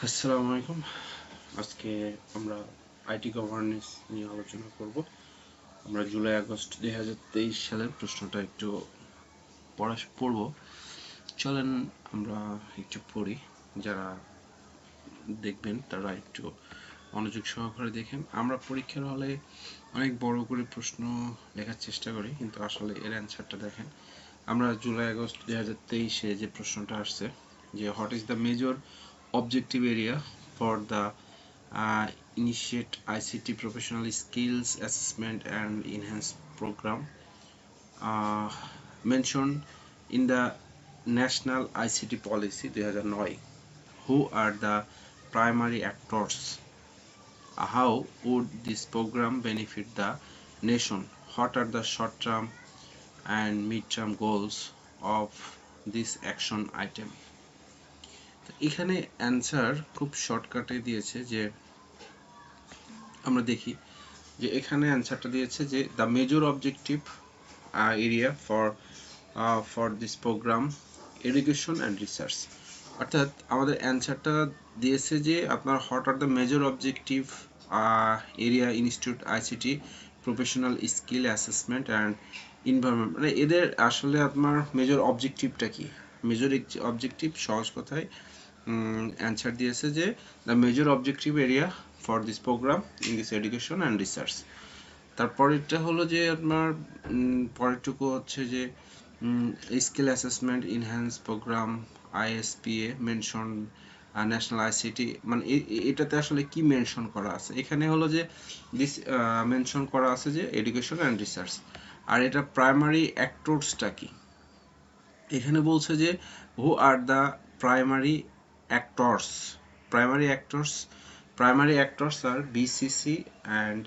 আসসালামু আলাইকুম। আজকে আমরা আইটি গভর্নেন্স নিয়ে আলোচনা করব। আমরা জুলাই আগস্ট 2023 সালের প্রশ্নটা একটু পড়ব। চলেন আমরা একটু পড়ি। যারা দেখবেন তারা একটু মনোযোগ সহকারে দেখেন। আমরা পরীক্ষার হলে অনেক বড় করে প্রশ্ন লেখার চেষ্টা করি, কিন্তু আসলে এর অ্যান্সারটা দেখেন। আমরা জুলাই আগস্ট 2023-এ যে প্রশ্নটা আসছে যে what is the major objective area for the initiate ICT professional skills assessment and enhance program mentioned in the National ICT Policy 2009. Who are the primary actors? How would this program benefit the nation? What are the short-term and mid-term goals of this action item? এখানে answer খুব শর্টকাটে দিয়েছে যে আমরা দেখি যে এখানে অ্যান্সারটা দিয়েছে যে the major objective area for this program education and research. অর্থাৎ আমাদের অ্যান্সারটা দিয়েছে যে আপনার what are the major objective area institute ICT professional skill assessment and environment, মানে এদের আসলে আপনার মেজর অবজেক্টিভটা কি। মেজর অবজেক্টিভ সহজ কথায় অ্যান্সার দিয়েছে যে the major objective area for this program in this education and research. তারপরেরটা হলো যে আপনার পরেরটুকু হচ্ছে যে skill assessment enhance program ISPA mention national ICT, মানে এটাতে আসলে কি মেনশন করা আছে এখানে হলো যে দিস মেনশন করা আছে যে এডুকেশন অ্যান্ড রিসার্চ। আর এটা প্রাইমারি অ্যাক্টরসটা কি এখানে বলছে যে who are the primary actors. Primary actors are BCC and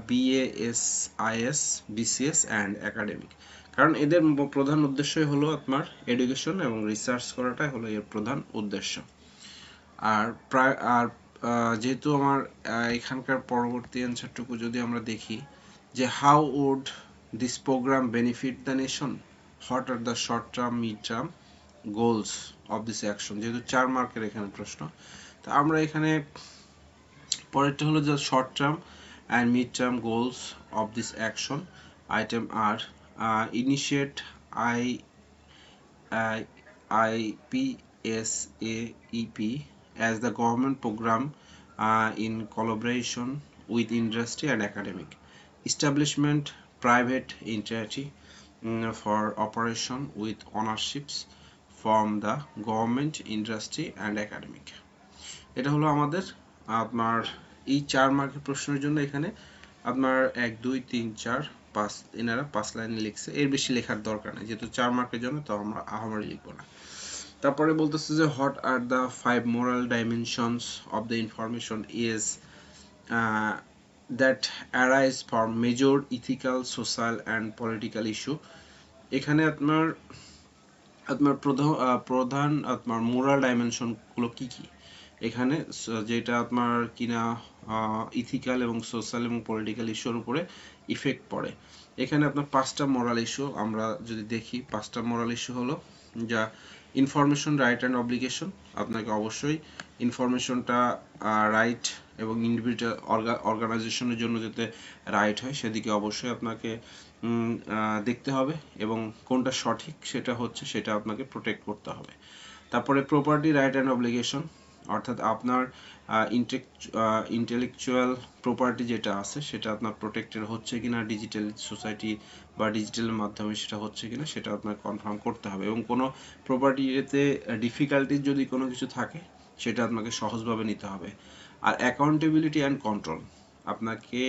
BASIS, BCS and academic. কারণ এদের প্রধান উদ্দেশ্যই হলো আপনার এডুকেশন এবং রিসার্চ করাটাই হলো এর প্রধান উদ্দেশ্য। আর যেহেতু আমার এখানকার পরবর্তী অ্যান্সারটুকু যদি আমরা দেখি যে how would this program benefit the nation, what are the short term mid term goals of this action, যেহেতু 4 মার্কের এখানে প্রশ্ন। তো আমরা এখানে পরেরটা হলো যে short term and mid term goals of this action item are initiate IPSAEP as the government program in collaboration with industry and academic. Establishment private entity for operation with ownerships from the government, industry and academic. এটা হলো আমাদের আপনার এই 4 মার্কের প্রশ্নের জন্য এখানে আপনার 1 2 3 4 5 এনারা 5 লাইনে লিখছে, এর বেশি লেখার দরকার নেই, যেহেতু 4 মার্কের জন্য তো আমরা আহামরি লিখবো না। তারপরে বলতেছে যে what are the 5 moral dimensions of the information is that arise from major ethical social and political issue. এখানে আপনার প্রধান আপনার মোরাল ডাইমেনশনগুলো কি কি এখানে, যেটা আপনার কিনা ইথিক্যাল এবং সোশ্যাল এবং পলিটিক্যাল ইস্যুর উপরে ইফেক্ট পড়ে। এখানে আপনার 5টা মোরাল ইস্যু আমরা যদি দেখি, 5টা মোরাল ইস্যু হলো যা ইনফরমেশন রাইট অ্যান্ড অব্লিগেশন, আপনাকে অবশ্যই ইনফরমেশনটা রাইট এবং ইন্ডিভিজুয়াল অর্গানাইজেশনের জন্য যাতে রাইট হয় সেদিকে অবশ্যই আপনাকে দেখতে হবে, এবং কোনটা সঠিক সেটা আপনাকে প্রোটেক্ট করতে হবে। তারপরে প্রপার্টি রাইট অ্যান্ড অব্লিগেশন, অর্থাৎ আপনার ইন্টেলেকচুয়াল প্রপার্টি যেটা আছে সেটা আপনার প্রোটেক্টেড হচ্ছে কিনা ডিজিটাল সোসাইটি বা ডিজিটালের মাধ্যমে সেটা হচ্ছে কিনা সেটা আপনার কনফার্ম করতে হবে, এবং কোনো প্রপার্টিতে ডিফিকাল্টিজ যদি কোনো কিছু থাকে সেটা আপনাকে সহজভাবে নিতে হবে। আর অ্যাকাউন্টেবিলিটি অ্যান্ড কন্ট্রোল, আপনাকে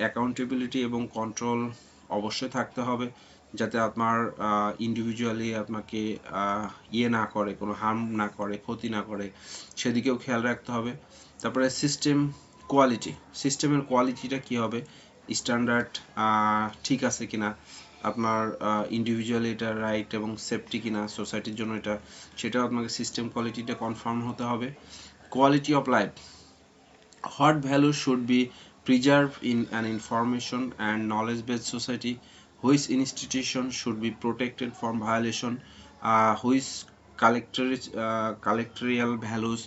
অ্যাকাউন্টেবিলিটি এবং কন্ট্রোল অবশ্যই থাকতে হবে, যাতে আপনার ইন্ডিভিজুয়ালি আপনাকে না করে, কোনো হার্ম না করে, ক্ষতি না করে, সেদিকেও খেয়াল রাখতে হবে। তারপরে সিস্টেমের কোয়ালিটিটা কি হবে, স্ট্যান্ডার্ড ঠিক আছে কিনা, আপনার ইন্ডিভিজুয়ালি এটা রাইট এবং সেফটি কিনা সোসাইটির জন্য সেটাও আপনাকে সিস্টেম কোয়ালিটিটা কনফার্ম হতে হবে। Quality of life, what values should be preserved in an information and knowledge based society, which institution should be protected from violation, which collectorial values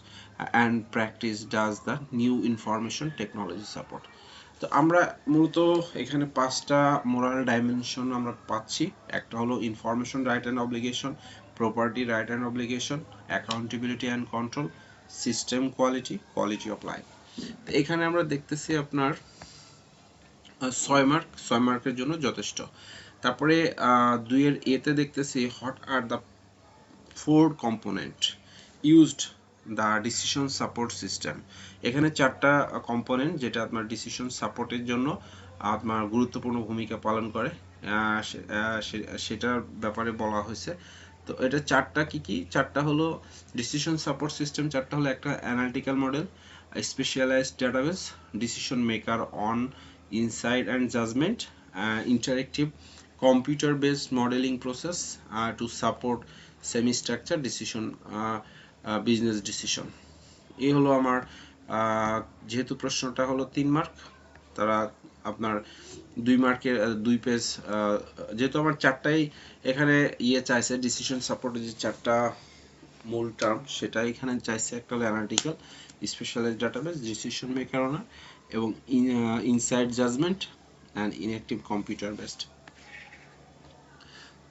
and practice does the new information technology support. তো আমরা মূলত এখানে পাঁচটা moral dimension আমরা পাচ্ছি। একটা হলো information right and obligation, property right and obligation, accountability and control, system quality, quality of life. এখানে আমরা দেখতেছি আপনার 6 মার্কের জন্য যথেষ্ট। তারপরে 2 এর এতে দেখতেছি what are the 4 component used the decision support system. এখানে 4টা কম্পোনেন্ট যেটা আপনার ডিসিশন সাপোর্টের জন্য আপনার গুরুত্বপূর্ণ ভূমিকা পালন করে সেটার ব্যাপারে বলা হয়েছে। তো এটা 4টা কি 4টা হলো ডিসিশন সাপোর্ট সিস্টেম, 4টা হলো একটা analytical model, specialised database, decision maker on insight and judgment, interactive computer based modeling process to support semi structure decision, business decision. এই হলো আমার যেহেতু প্রশ্নটা হলো 3 মার্ক, তারা আপনার 2 মার্কের 2 পেজ, যেহেতু আমার 4টাই এখানে চাইছে ডিসিশন সাপোর্টের যে 4টা মূল টার্ম সেটা এখানে চাইছে। একটা হলো analytical, specialized database, decision maker অনার এবং insight judgment and inactive computer based.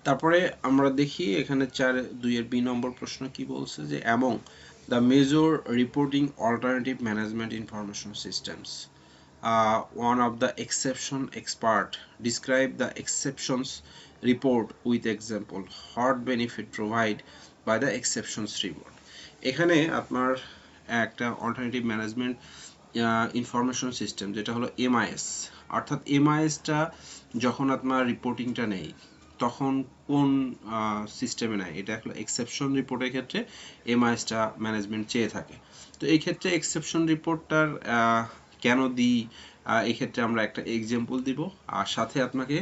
তারপরে আমরা দেখি এখানে 2-এর বি নম্বর প্রশ্ন কি বলছে যে among the major reporting alternative management information systems, one of the exception expert describe the exceptions report with example, what benefit provide by the exceptions report. এখানে আপনার একটা অল্টারনেটিভ ম্যানেজমেন্ট ইনফরমেশন সিস্টেম যেটা হলো MIS, অর্থাৎ এমআইএসটা যখন আপনার রিপোর্টিংটা নেই তখন কোন সিস্টেমে নেয়, এটা হলো এক্সেপশন রিপোর্টের ক্ষেত্রে এমআইএসটা ম্যানেজমেন্ট চেয়ে থাকে। তো এই ক্ষেত্রে এক্সেপশন রিপোর্টটার কেন দিই, এই ক্ষেত্রে আমরা একটা এক্সাম্পল দিব আর সাথে আপনাকে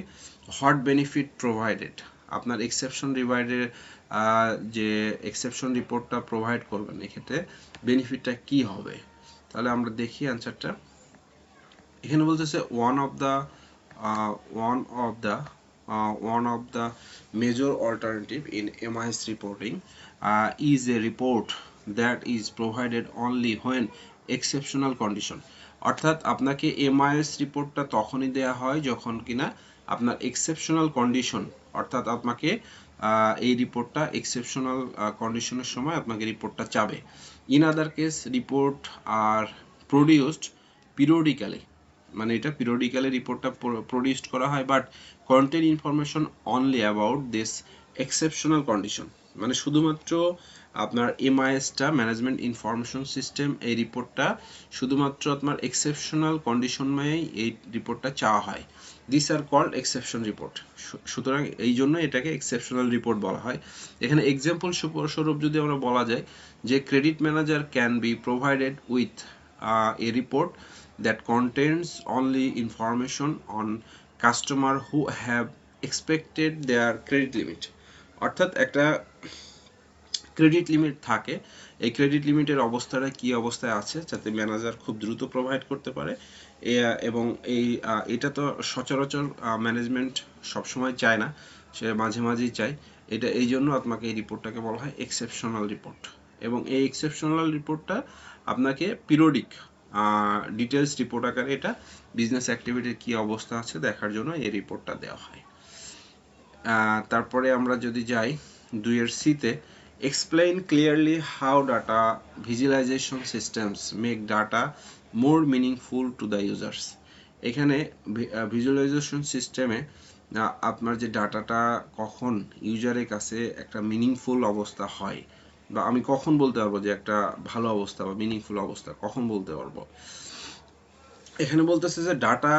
হোয়াট বেনিফিট প্রোভাইডেড, আপনার এক্সেপশন রিভাইডের যে এক্সেপশন রিপোর্টটা প্রোভাইড করবেন এক্ষেত্রে বেনিফিটটা কি হবে। তাহলে আমরা দেখি অ্যানসারটা। এখানে বলতেছে one of the major alternative in MIS reporting is a report that is provided only when exceptional condition, অর্থাৎ আপনাকে MIS রিপোর্টটা তখনই দেয়া হয় যখন কিনা আপনার এক্সেপশনাল কন্ডিশন, অর্থাৎ আপনাকে এই রিপোর্টটা এক্সেপশনাল কন্ডিশনের সময় আপনাকে রিপোর্টটা চাবে। In other case report are produced periodically, মানে এটা পিরিয়ডিক্যালি রিপোর্টটা প্রডিউসড করা হয় but contain information only about this exceptional condition, মানে শুধুমাত্র আপনার এমআইএসটা ম্যানেজমেন্ট ইনফরমেশন সিস্টেম এই রিপোর্টটা শুধুমাত্র আপনার এক্সেপশনাল কন্ডিশনেই এই রিপোর্টটা চাওয়া হয়। This are called exception report, সুতরাং এই জন্য এটাকে এক্সেপশনাল রিপোর্ট বলা হয়। এখানে এক্সাম্পল স্বরূপ যদি আমরা বলা যায় যে credit manager can be provided with a report that contains only information on customer who have expected their credit limit, অর্থাৎ একটা ক্রেডিট লিমিট থাকে, এই ক্রেডিট লিমিটের অবস্থাটা কি অবস্থায় আছে যাতে ম্যানেজার খুব দ্রুত প্রোভাইড করতে পারে, এবং এটা তো সচরাচর ম্যানেজমেন্ট সবসময় চায় না, সে মাঝে মাঝেই চায়। এটা এই জন্য আপনাকে এই রিপোর্টটাকে বলা হয় এক্সেপশনাল রিপোর্ট, এবং এই এক্সেপশনাল রিপোর্টটা আপনাকে পিরিয়ডিক ডিটেলস রিপোর্ট আকারে এটা বিজনেস অ্যাক্টিভিটির কি অবস্থা আছে দেখার জন্য এই রিপোর্টটা দেওয়া হয়। তারপরে আমরা যদি যাই 2-এর সিতে, explain clearly how data visualization systems make data more meaningful to the users. এখানে ভিজুয়ালাইজেশন সিস্টেমে আপনার যে ডাটাটা কখন ইউজারের কাছে একটা মিনিংফুল অবস্থা হয়, বা আমি কখন বলতে পারবো যে একটা ভালো অবস্থা বা মিনিংফুল অবস্থা কখন বলতে পারবো। এখানে বলতেছে যে data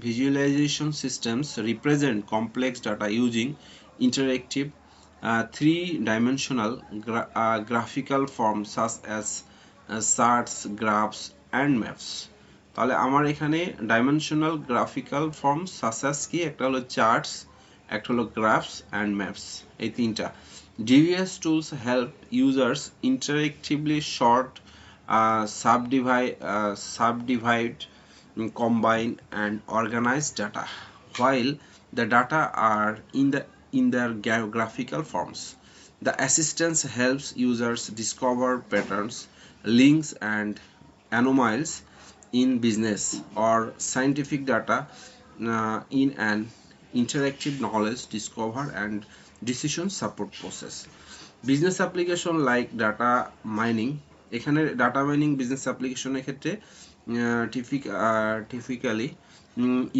visualization systems represent complex data using interactive three-dimensional graphical forms such as charts, graphs and maps. তাহলে আমার এখানে dimensional graphical forms such as কি, একটা হলো চার্টস, একটা হলো গ্রাফস অ্যান্ড ম্যাপস, এই তিনটা। Devious tools help users interactively sort, subdivide, combine and organize data while the data are in their graphical forms. The assistance helps users discover patterns, links, and anomalies in business or scientific data in an interactive knowledge discover and decision support process. Business application like data mining, এখানে data mining business application এর ক্ষেত্রে typically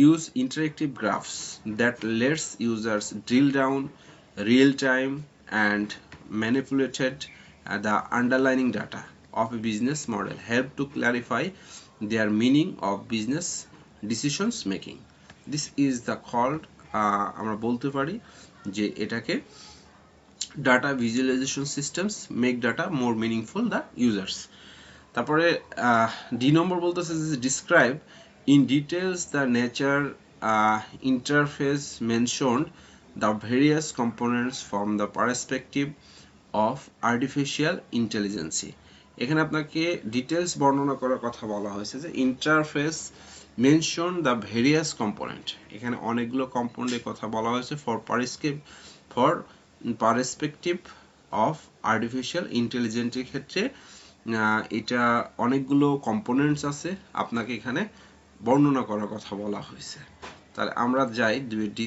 use interactive graphs that lets users drill down real time and manipulated the underlying data of a business model help to clarify their meaning of business decisions making. This is the called আমরা বলতে পারি যে এটাকে data visualization systems make data more meaningful the users. তারপরে D নম্বর বলতেছে যে describe in details the nature interface mentioned the various components from the perspective of artificial intelligence. এখানে আপনাকে ডিটেইলস বর্ণনা করার কথা বলা হয়েছে যে interface mention the various component, এখানে অনেকগুলো কম্পোনেন্টের কথা বলা হয়েছে ফর পারস্পেক্টিভ অফ আর্টিফিশিয়াল ইন্টেলিজেন্সের ক্ষেত্রে এটা অনেকগুলো কম্পোনেন্টস আছে, আপনাকে এখানে বর্ণনা করার কথা বলা হয়েছে। তাহলে আমরা যাই 2D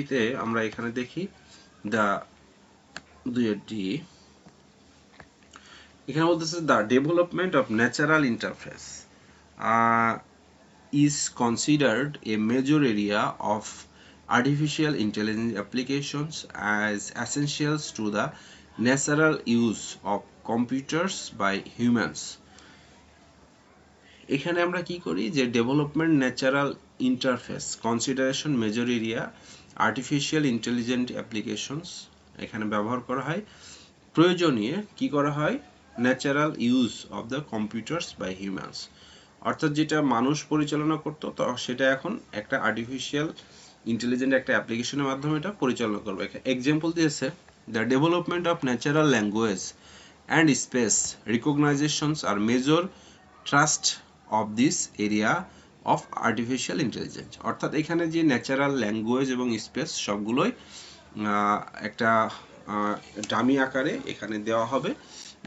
তে আমরা এখানে দেখি এখানে বলতেছে the development of natural interface is considered a major area of artificial intelligence applications as essentials to the natural use of computers by humans. এখানে আমরা কি করি যে development natural interface consideration major area artificial intelligent applications এখানে ব্যবহার করা হয়, প্রয়োজনীয় কি করা হয় natural use of the computers by humans, অর্থাৎ যেটা মানুষ পরিচালনা করতো তো সেটা এখন একটা আর্টিফিশিয়াল ইন্টেলিজেন্ট একটা অ্যাপ্লিকেশনের মাধ্যমে এটা পরিচালনা করবে। এক্সাম্পল দিয়েছে the development of natural language and space recognitions are major thrust of this area of artificial intelligence, অর্থাৎ এখানে যে ন্যাচারাল ল্যাঙ্গুয়েজ এবং স্পেস সবগুলোই একটা ডামি আকারে এখানে দেওয়া হবে।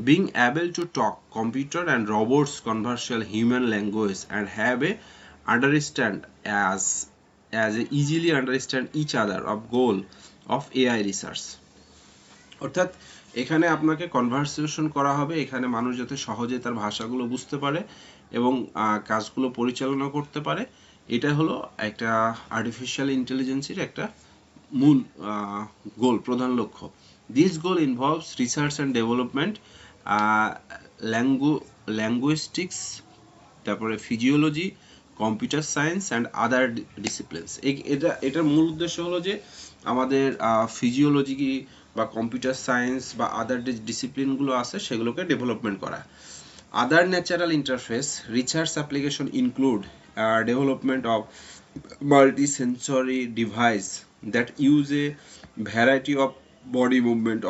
being able to talk computer and robots conversational human language and have a understand as a easily understand each other of goal of AI research, অর্থাৎ এখানে আপনাকে কনভারসেশন করা হবে, এখানে মানুষ যাতে সহজে তার ভাষাগুলো বুঝতে পারে এবং কাজগুলো পরিচালনা করতে পারে, এটা হলো একটা আর্টিফিশিয়াল ইন্টেলিজেন্সের একটা মূল গোল, প্রধান লক্ষ্য। This goal involves research and development, linguistics, তারপরে physiology, computer science and other disciplines. এটার মূল উদ্দেশ্য হলো যে আমাদের ফিজিওলজি বা কম্পিউটার সায়েন্স বা আদার যে ডিসিপ্লিনগুলো আছে সেগুলোকে ডেভেলপমেন্ট করা। আদার natural interface research application include development of multi-sensory device that use a variety of body movement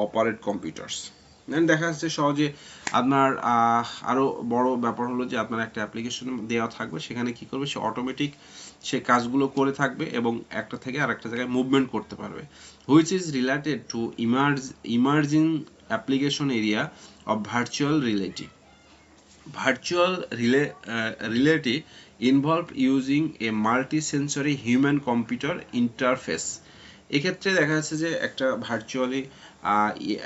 operate computers. দেখা যাচ্ছে সহজে আপনার আরো বড় ব্যাপার হলো যে আপনার একটা অ্যাপ্লিকেশন দেওয়া থাকবে, সেখানে কি করবে সে অটোমেটিক সে কাজগুলো করে থাকবে এবং একটা থেকে আরেকটা জায়গায় মুভমেন্ট করতে পারবে, which is related to emerging application area of virtual reality. Virtual reality involve using a multi-sensory human computer interface. এক্ষেত্রে দেখা যাচ্ছে যে একটা ভার্চুয়ালি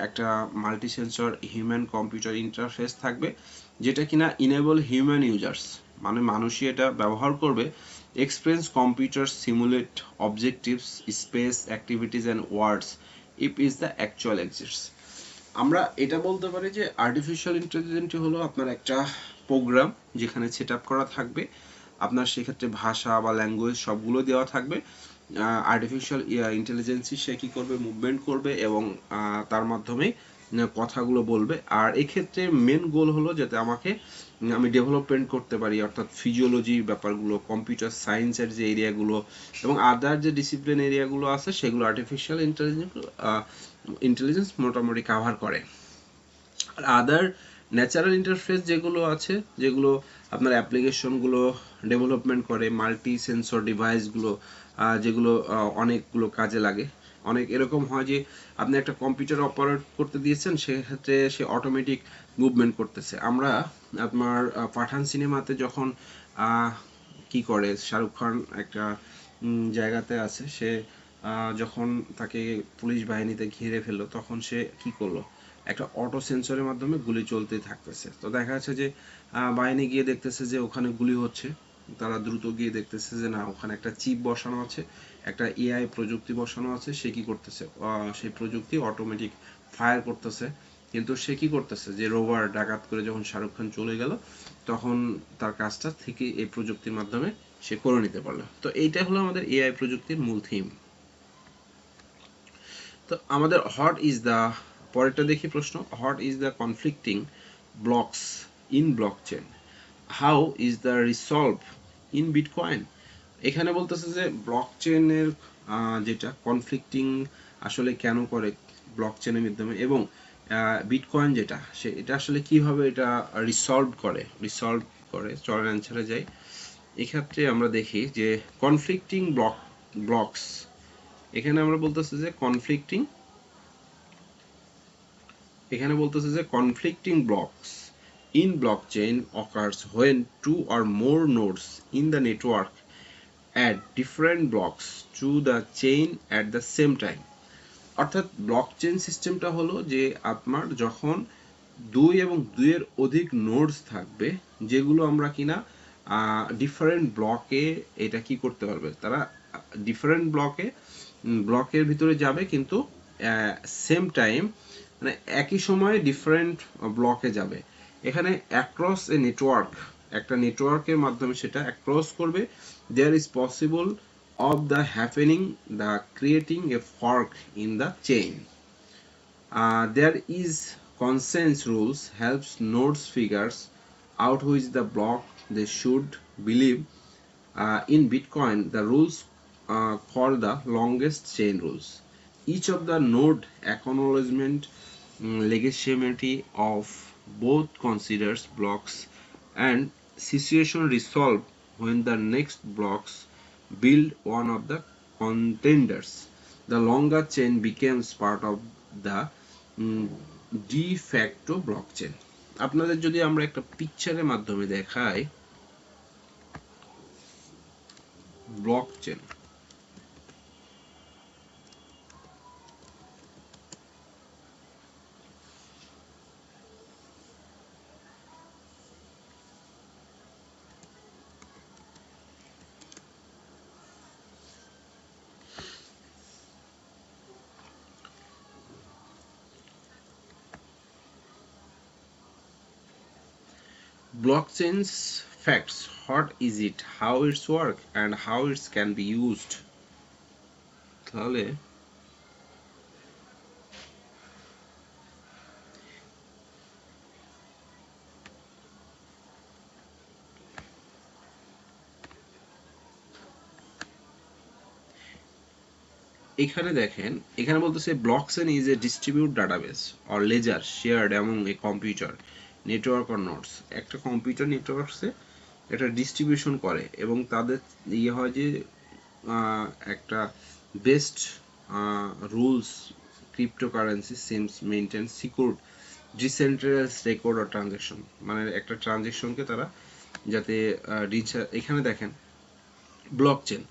একটা multi sensor human computer interface থাকবে, যেটা কিনা ইনেবল হিউম্যান ইউজার্স, মানে মানুষই এটা ব্যবহার করবে, experience computer simulate objectives space activities and words if is the actual exists. আমরা এটা বলতে পারি যে আর্টিফিশিয়াল ইন্টেলিজেন্স হলো আপনার একটা প্রোগ্রাম যেখানে সেট আপ করা থাকবে, আপনার সেক্ষেত্রে ভাষা বা ল্যাঙ্গুয়েজ সবগুলো দেওয়া থাকবে, আর্টিফিশিয়াল ইন্টেলিজেন্স সে কী করবে মুভমেন্ট করবে এবং তার মাধ্যমে কথাগুলো বলবে। আর এক্ষেত্রে মেন গোল হলো যাতে আমি ডেভেলপমেন্ট করতে পারি, অর্থাৎ ফিজিওলজি ব্যাপারগুলো, কম্পিউটার সায়েন্সের যে এরিয়াগুলো এবং আদার যে ডিসিপ্লিন এরিয়াগুলো আছে সেগুলো আর্টিফিশিয়াল ইন্টেলিজেন্স মোটামুটি কাভার করে। আর আদার ন্যাচারাল ইন্টারফেস যেগুলো আছে, যেগুলো আপনার অ্যাপ্লিকেশনগুলো ডেভেলপমেন্ট করে, মাল্টি সেন্সর ডিভাইসগুলো যেগুলো অনেকগুলো কাজে লাগে। অনেক এরকম হয় যে আপনি একটা কম্পিউটার অপারেট করতে দিয়েছেন, সেক্ষেত্রে সে অটোমেটিক মুভমেন্ট করতেছে। আমরা আপনার পাঠান সিনেমাতে যখন কি করে শাহরুখ খান একটা জায়গাতে আছে, সে যখন তাকে পুলিশ বাহিনীতে ঘিরে ফেললো, তখন সে কি করলো, একটা অটো সেন্সরের মাধ্যমে গুলি চলতে থাকতেছে। তো দেখা যাচ্ছে যে বাহিনী গিয়ে দেখতেছে যে ওখানে গুলি হচ্ছে, তারা দ্রুত গিয়ে দেখতেছে যে না, ওখানে একটা চিপ বসানো আছে, একটা এআই প্রযুক্তি বসানো আছে। সে কি করতেছে, সেই প্রযুক্তি অটোমেটিক ফায়ার করতেছে। কিন্তু সে কি করতেছে, যে রোভার ডাকাত করে যখন শাহরুখ খান চলে গেল, তখন তার কাজটা থেকে এই প্রযুক্তির মাধ্যমে সে করে নিতে পারলো। তো এইটা হলো আমাদের এআই প্রযুক্তির মূল থিম। তো আমাদের হোয়াট ইজ দ্য, পরেরটা দেখি প্রশ্ন, what is the conflicting blocks in blockchain, how is the resolve in bitcoin. এখানে বলতেছে যে ব্লকচেনের যেটা কনফ্লিক্টিং আসলে কেন করে ব্লকচেনের মাধ্যমে, এবং বিটকয়েন যেটা, সে এটা আসলে কিভাবে এটা রিসলভ করে। চলেন অ্যান্সারে যাই। এক্ষেত্রে আমরা দেখি যে কনফ্লিক্টিং ব্লকস, এখানে আমরা বলতেছি যে conflicting blocks in blockchain occurs when two or more nodes in the network add different blocks to the chain at the same time। অর্থাৎ ব্লকচেন সিস্টেমটা হলো যে আপনার যখন দুই এবং দুইয়ের অধিক নোডস থাকবে, যেগুলো আমরা কিনা ডিফারেন্ট ব্লকে এটা কি করতে পারবে, তারা ডিফারেন্ট ব্লকের ভিতরে যাবে, কিন্তু সেম টাইম মানে একই সময়ে ডিফারেন্ট ব্লকে যাবে। এখানে অ্যাক্রস এ নেটওয়ার্ক, একটা নেটওয়ার্কের মাধ্যমে সেটা অ্যাক্রস করবে। There is possible of the happening the creating a fork in the chain. There is consensus rules helps nodes figures out which the block they should believe. In Bitcoin the rules called the longest chain rules. Each of the node acknowledgement legitimacy of both considers blocks and situation resolve when the next blocks build one of the contenders. The longer chain becomes part of the de facto blockchain. আপনাদের যদি আমরা একটা পিকচারের মাধ্যমে দেখাই blockchain, blockchain's facts, what is it, how it's work and how it can be used। তাহলে এখানে দেখেন, এখানে বলতেছে blockchain is a distribute database or ledger shared among a computer network or nodes. একটা কম্পিউটার নেটওয়ার্কসে এটা ডিস্ট্রিবিউশন করে, এবং তাদের ইয়ে হয় যে একটা best rules cryptocurrency seems maintain secure decentralised record or transaction, মানে একটা ট্রানজ্যাকশনকে তারা যাতে এখানে দেখেন ব্লকচেন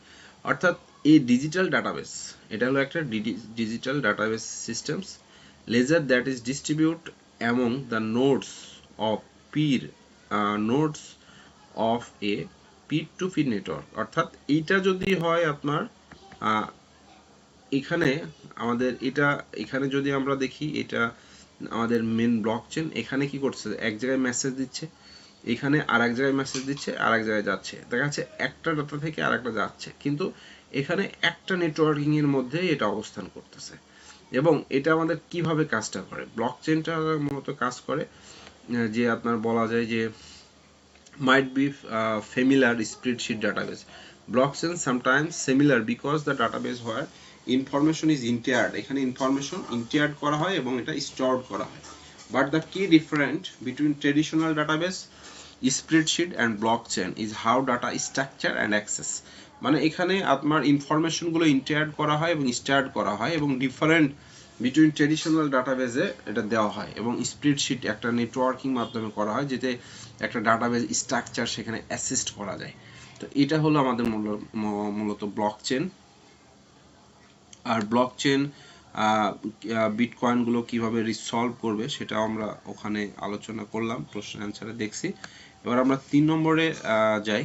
অর্থাৎ এই ডিজিটাল ডাটাবেস, এটা হলো একটা digital database systems ledger that is distribute among the nodes of peer nodes of a peer to পির নেটওয়ার্ক। অর্থাৎ এইটা যদি হয় আপনার এখানে আমাদের এটা, এখানে যদি আমরা দেখি এটা আমাদের মেন ব্লকচেন, এখানে কি করছে, এক জায়গায় মেসেজ দিচ্ছে, এখানে আরেক জায়গায় মেসেজ দিচ্ছে, আরেক জায়গায় যাচ্ছে, দেখা যাচ্ছে একটা ডাটা থেকে আরেকটা যাচ্ছে, কিন্তু এখানে একটা নেটওয়ার্কিং এর মধ্যে এটা অবস্থান করতেছে। এবং এটা আমাদের কিভাবে কাজটা করে, ব্লকচেনটা মূলত কাজ করে যে আপনার বলা যায় যে might be familiar spreadsheet database. Blockchain sometimes similar because the database where information is entered, এখানে information entered করা হয় এবং এটা stored করা হয়। But the key difference between traditional database spreadsheet and blockchain is how data is structured and accessed. মানে এখানে আপনার ইনফরমেশনগুলো ইন্টার করা হয় এবং স্টার্ট করা হয় এবং ডিফারেন্ট বিটুইন ট্রেডিশনাল ডাটাবেজে এটা দেওয়া হয় এবং স্প্রেডশিট একটা নেটওয়ার্কিং মাধ্যমে করা হয় যেতে একটা ডাটাবেজ স্ট্রাকচার সেখানে অ্যাসিস্ট করা যায়। তো এটা হলো আমাদের মূলত ব্লকচেন। আর ব্লকচেন বিটকয়েনগুলো কিভাবে রিসলভ করবে সেটা আমরা ওখানে আলোচনা করলাম, প্রশ্ন অ্যান্সারে দেখছি। এবার আমরা 3 নম্বরে যাই।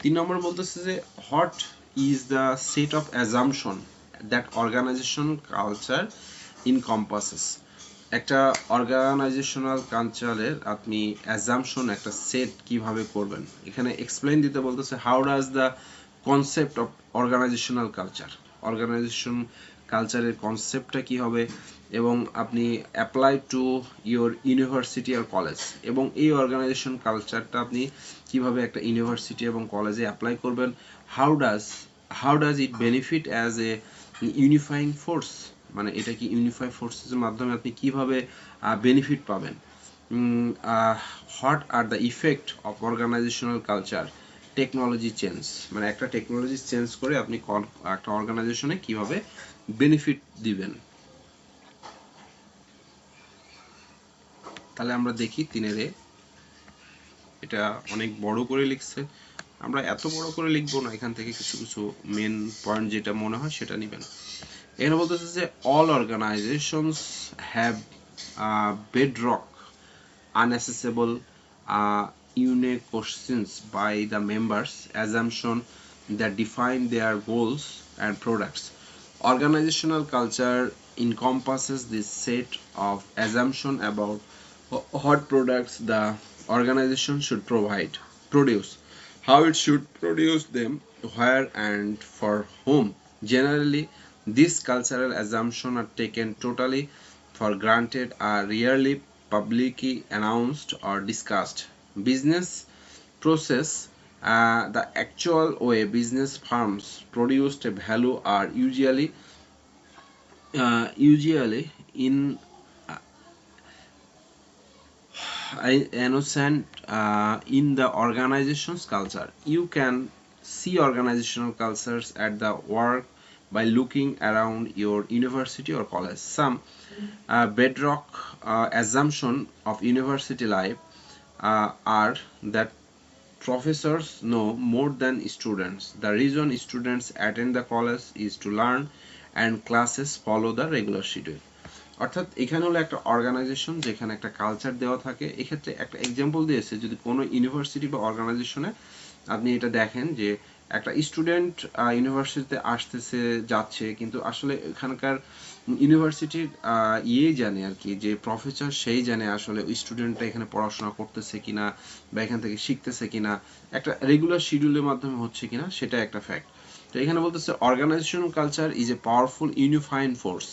3 নম্বর বলতেছে যে what is the set of assumption that organization culture encompasses. একটা অর্গানাইজেশনাল কালচারের আপনি অ্যাজাম্পশন একটা সেট কিভাবে করবেন, এখানে এক্সপ্লেইন দিতে বলতেছে how does the concept of organisational culture, organisation কালচারের কনসেপ্টটা কি হবে এবং আপনি অ্যাপ্লাই টু ইওর ইউনিভার্সিটি আর কলেজ, এবং এই অর্গানাইজেশন কালচারটা আপনি কিভাবে একটা ইউনিভার্সিটি এবং কলেজে অ্যাপ্লাই করবেন। How does it benefit as a unifying force, মানে এটা কি ইউনিফাই ফোর্সের মাধ্যমে আপনি কিভাবে বেনিফিট পাবেন। What are the effect of organisational culture technology change, মানে একটা টেকনোলজি চেঞ্জ করে আপনি একটা অর্গানাইজেশনে কিভাবে বেনিফিট দিবেন। তাহলে আমরা দেখি 3 এটা অনেক বড় করে লিখছে, আমরা এত বড় করে লিখবো না, এখান থেকে কিছু কিছু মেন পয়েন্ট যেটা মনে হয় সেটা নেবেন। এখানে বলতেছে যে all organisations have bedrock unaccessible unique questions by the members assumption that define their goals and products. Organizational culture encompasses this set of assumption about what products the organization should produce, how it should produce them, where and for whom. Generally, these cultural assumptions are taken totally for granted, are rarely publicly announced or discussed. Business process, the actual way business firms produced a value are usually in innocent in the organization's culture. You can see organizational cultures at the work by looking around your university or college. Some bedrock assumption of university life are that professors know more than students. The reason students attend the college is to learn and classes follow the regular schedule. অর্থাৎ এখানে হলো একটা organisation যেখানে একটা culture দেওয়া থাকে। এক্ষেত্রে একটা এক্সাম্পল দিয়েছে, যদি কোনো ইউনিভার্সিটি বা অর্গানাইজেশনে আপনি এটা দেখেন যে একটা স্টুডেন্ট ইউনিভার্সিটিতে আসতেছে যাচ্ছে, কিন্তু আসলে এখানকার ইউনিভার্সিটির ইয়েই জানে আর কি, যে প্রফেসর সেই জানে আসলে ওই স্টুডেন্টটা এখানে পড়াশোনা করতেছে কিনা বা এখান থেকে শিখতেছে কিনা, একটা রেগুলার শিডিউলের মাধ্যমে হচ্ছে কিনা, সেটা একটা ফ্যাক্ট। তো এখানে বলতেছে organizational culture is a powerful unifying force.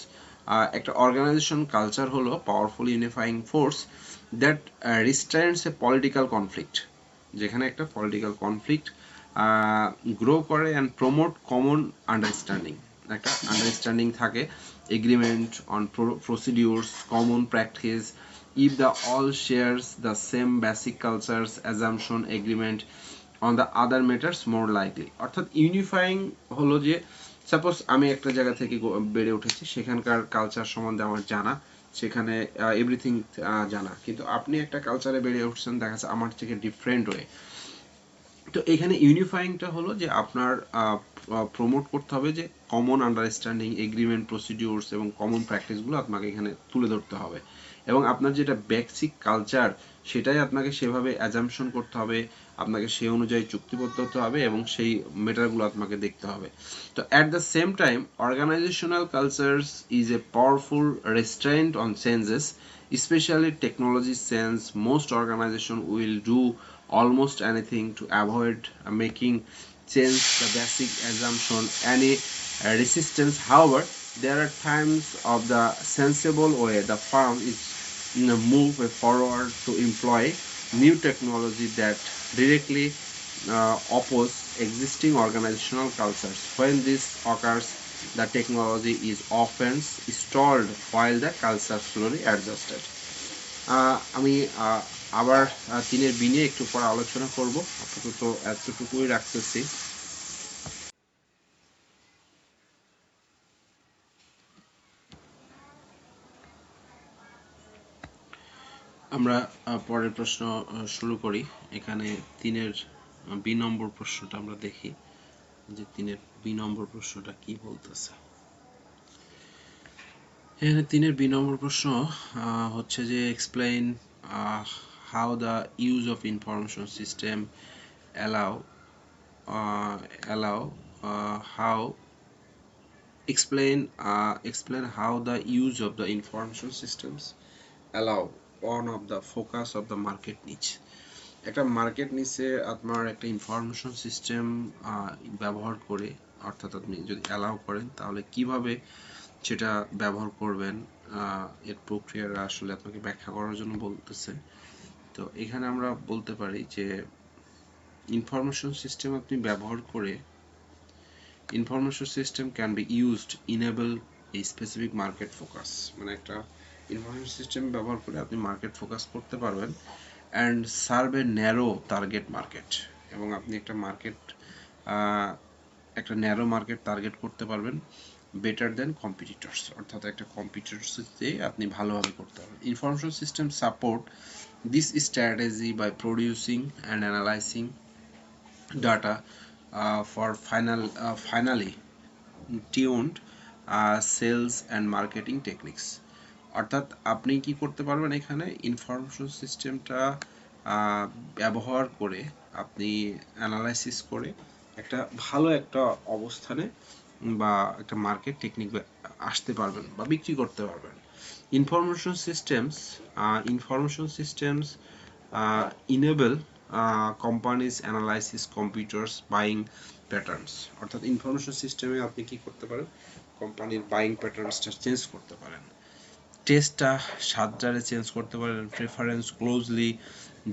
একটা অর্গানাইজেশন কালচার হলো powerful unifying force that restraints a political conflict, যেখানে একটা পলিটিক্যাল কনফ্লিক্ট গ্রো করে অ্যান্ড প্রমোট কমন আন্ডারস্ট্যান্ডিং, একটা আন্ডারস্ট্যান্ডিং থাকে, agreement on procedures, common practice, if the all shares the same basic cultures assumption agreement on the other matters more likely। অর্থাৎ unifying হলো যে suppose আমি একটা জায়গা থেকে বেড়ে উঠেছি, সেখানকার কালচার সম্বন্ধে আমার জানা, সেখানে এভরিথিং জানা, কিন্তু আপনি একটা কালচারে বেড়ে উঠছেন দেখা যাচ্ছে আমার থেকে ডিফারেন্ট ওয়ে। তো এখানে ইউনিফাইংটা হলো যে আপনার প্রমোট করতে হবে যে কমন আন্ডারস্ট্যান্ডিং, এগ্রিমেন্ট, প্রসিডিউরস এবং কমন প্র্যাকটিসগুলো আপনাকে এখানে তুলে ধরতে হবে, এবং আপনার যেটা বেসিক কালচার সেটাই আপনাকে সেভাবে অ্যাজাম্পশন করতে হবে, আপনাকে সেই অনুযায়ী চুক্তিবদ্ধ হতে হবে এবং সেই মেটারগুলো আপনাকে দেখতে হবে। তো at the same time organisational cultures is a powerful restraint on changes, especially technology sense. Most organization will do almost anything to avoid making change the basic assumption any resistance. However, there are times of the sensible way the firm is move forward to employ new technology that directly oppose existing organizational cultures. When this occurs, the technology is often stalled while the culture slowly adjusted. আমি আবার 3-এর B নিয়ে একটু পরে আলোচনা করব, আপাতত এতটুকুই রাখতেছি। আমরা পরের প্রশ্ন শুরু করি। এখানে 3-এর বি নম্বর প্রশ্নটা আমরা দেখি যে 3-এর বি নম্বর প্রশ্নটা কি বলতেছে। এখানে 3-এর বি নম্বর প্রশ্ন হচ্ছে যে explain how the use of information system allow allow how explain how the use of the information systems allow one of the focus of the market niche। একটা মার্কেট নিচে আপনার একটা ইনফরমেশন সিস্টেম ব্যবহার করে, অর্থাৎ আপনি যদি অ্যালাউ করেন তাহলে কিভাবে সেটা ব্যবহার করবেন, এর প্রক্রিয়াটা আসলে আপনাকে ব্যাখ্যা করার জন্য বলতেছে। তো এখানে আমরা বলতে পারি যে ইনফরমেশন সিস্টেম আপনি ব্যবহার করে, information system can be used enable a specific market focus, মানে একটা ইনফরমেশন সিস্টেম ব্যবহার করে আপনি মার্কেট ফোকাস করতে পারবেন and serve A narrow target market, এবং আপনি একটা মার্কেট একটা ন্যারো মার্কেট টার্গেট করতে পারবেন বেটার দেন কম্পিটিটরস, অর্থাৎ একটা কম্পিটিটরসে আপনি ভালোভাবে করতে পারবেন। Information system support this strategy by producing and analysing data for finally tuned sales and marketing techniques. অর্থাৎ আপনি কি করতে পারবেন, এখানে ইনফরমেশন সিস্টেমটা ব্যবহার করে আপনি অ্যানালাইসিস করে একটা ভালো একটা অবস্থানে বা একটা মার্কেট টেকনিক আসতে পারবেন বা বিক্রি করতে পারবেন। Information systems enable companies analysis computers buying patterns, অর্থাৎ ইনফরমেশন সিস্টেমে আপনি কি করতে পারেন, কোম্পানির বাইং প্যাটার্নসটা চেঞ্জ করতে পারেন, টেস্টটা সাতটারে চেঞ্জ করতে পারেন, preference closely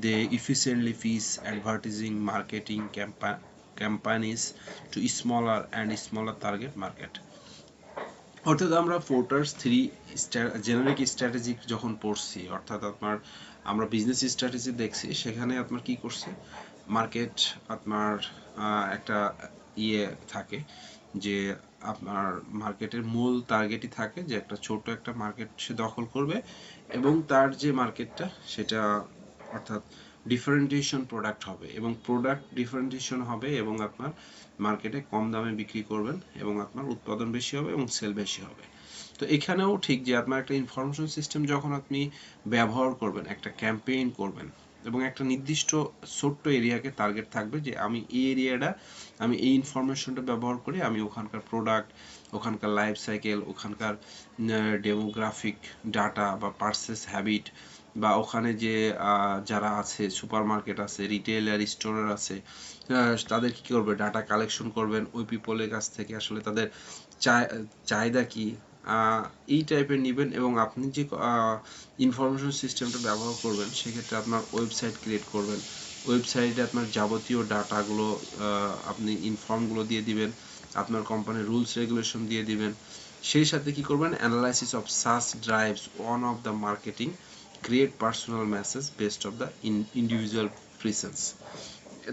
they efficiently fees advertising marketing companies to smaller target market. অর্থাৎ আমরা ফোর্টার্স 3 জেনারিক স্ট্র্যাটেজি যখন পড়ছি, অর্থাৎ আমরা বিজনেস স্ট্র্যাটেজি দেখছি, সেখানে আপনার কি করছে, মার্কেট আপনার একটা ইয়ে থাকে যে আপনার মার্কেটের মূল টার্গেটই থাকে যে একটা ছোট একটা মার্কেট সে দখল করবে এবং তার যে মার্কেটটা সেটা অর্থাৎ ডিফারেন্টিয়েশন প্রোডাক্ট হবে এবং প্রোডাক্ট ডিফারেন্টিয়েশন হবে এবং আপনার মার্কেটে কম দামে বিক্রি করবেন এবং আপনার উৎপাদন বেশি হবে এবং সেল বেশি হবে। তো এখানেও ঠিক যে আপনার একটা ইনফরমেশন সিস্টেম যখন আপনি ব্যবহার করবেন, একটা ক্যাম্পেইন করবেন এবং একটা নির্দিষ্ট ছোট্ট এরিয়াকে টার্গেট থাকবে যে আমি এই এরিয়াটা, আমি এই ইনফরমেশনটা ব্যবহার করে আমি ওখানকার প্রোডাক্ট, ওখানকার লাইফ সাইকেল, ওখানকার ডেমোগ্রাফিক ডাটা বা পারচেস হ্যাবিট বা ওখানে যে যারা আছে সুপার মার্কেট আছে, রিটেইলার স্টোরার আছে, তাদের কি করবে, ডাটা কালেকশন করবেন ওই পিপলের কাছ থেকে, আসলে তাদের চাহিদা কি, এই টাইপের নেবেন এবং আপনি যে ইনফরমেশন সিস্টেমটা ব্যবহার করবেন সেক্ষেত্রে আপনার ওয়েবসাইট ক্রিয়েট করবেন, ওয়েবসাইটে আপনার যাবতীয় ডাটাগুলো আপনি ইনফর্মগুলো দিয়ে দিবেন, আপনার কোম্পানির রুলস রেগুলেশন দিয়ে দিবেন, সেই সাথে কি করবেন, analysis of search drives one of the marketing create personal message based of the individual presence.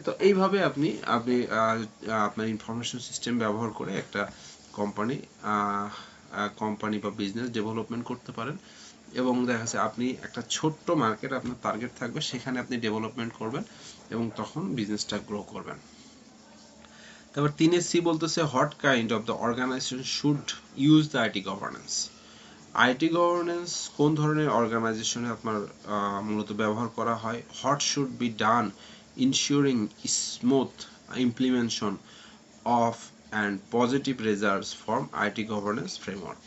তো এইভাবে আপনি আপনি আপনার ইনফরমেশন সিস্টেম ব্যবহার করে একটা কোম্পানি কোম্পানি বা বিজনেস ডেভেলপমেন্ট করতে পারেন এবং দেখা যাচ্ছে আপনি একটা ছোট্ট মার্কেট আপনার টার্গেট থাকবে, সেখানে আপনি ডেভেলপমেন্ট করবেন এবং তখন বিজনেসটা গ্রো করবেন। তারপর 3-এ সি বলতেছে what kind of the organisation should use the IT governance. IT governance কোন ধরনের অর্গানাইজেশনে আপনার মূলত ব্যবহার করা হয়, what should be done ensuring smooth implementation of and positive results from IT governance framework.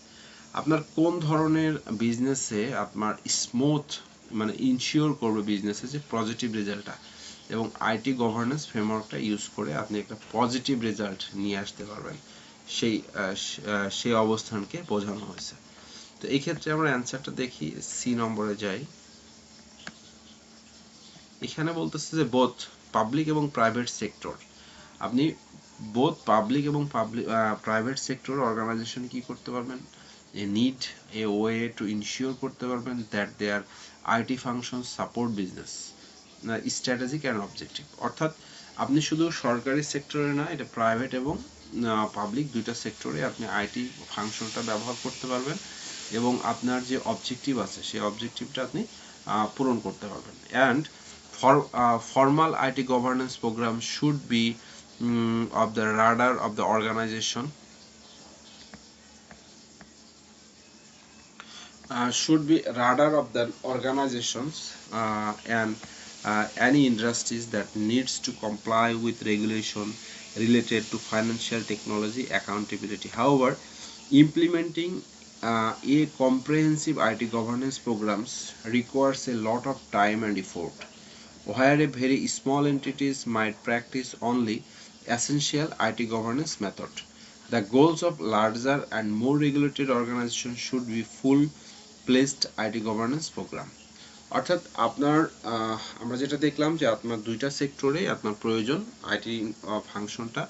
আপনার কোন ধরনের বিজনেসে আপনার স্মুথ মানে ইনশিওর করবে বিজনেসে যে পজিটিভ রেজাল্টটা, এবং আইটি গভর্নেন্স ফ্রেমওয়ার্কটা ইউজ করে আপনি একটা পজিটিভ রেজাল্ট নিয়ে আসতে পারবেন, সেই অবস্থানকে বোঝানো হয়েছে। তো এই ক্ষেত্রে আমরা অ্যান্সারটা দেখি, সি নম্বরে যাই। এখানে বলতেছে যে বোথ পাবলিক এবং প্রাইভেট সেক্টর, আপনি বোথ পাবলিক এবং প্রাইভেট সেক্টর অর্গানাইজেশন কি করতে পারবেন, need a way to ensure করতে পারবেন that their IT functions support business strategic and objective। অর্থাৎ আপনি শুধু সরকারি সেক্টরে না, এটা প্রাইভেট এবং পাবলিক দুইটা সেক্টরে আপনি আইটি ফাংশনটা ব্যবহার করতে পারবেন এবং আপনার যে অবজেক্টিভ আছে সেই অবজেক্টিভটা আপনি পূরণ করতে পারবেন। And formal IT governance program should be of the radar of the organization, should be radar of the organizations and any industries that needs to comply with regulation related to financial technology accountability. However, implementing a comprehensive IT governance programs requires a lot of time and effort, where a very small entities might practice only essential IT governance method. The goals of larger and more regulated organizations should be full-fledged IT governance program. অর্থাৎ আপনার আমরা যেটা দেখলাম যে আপনার দুইটা সেক্টরে আপনার প্রয়োজন আইটি ফাংশনটা।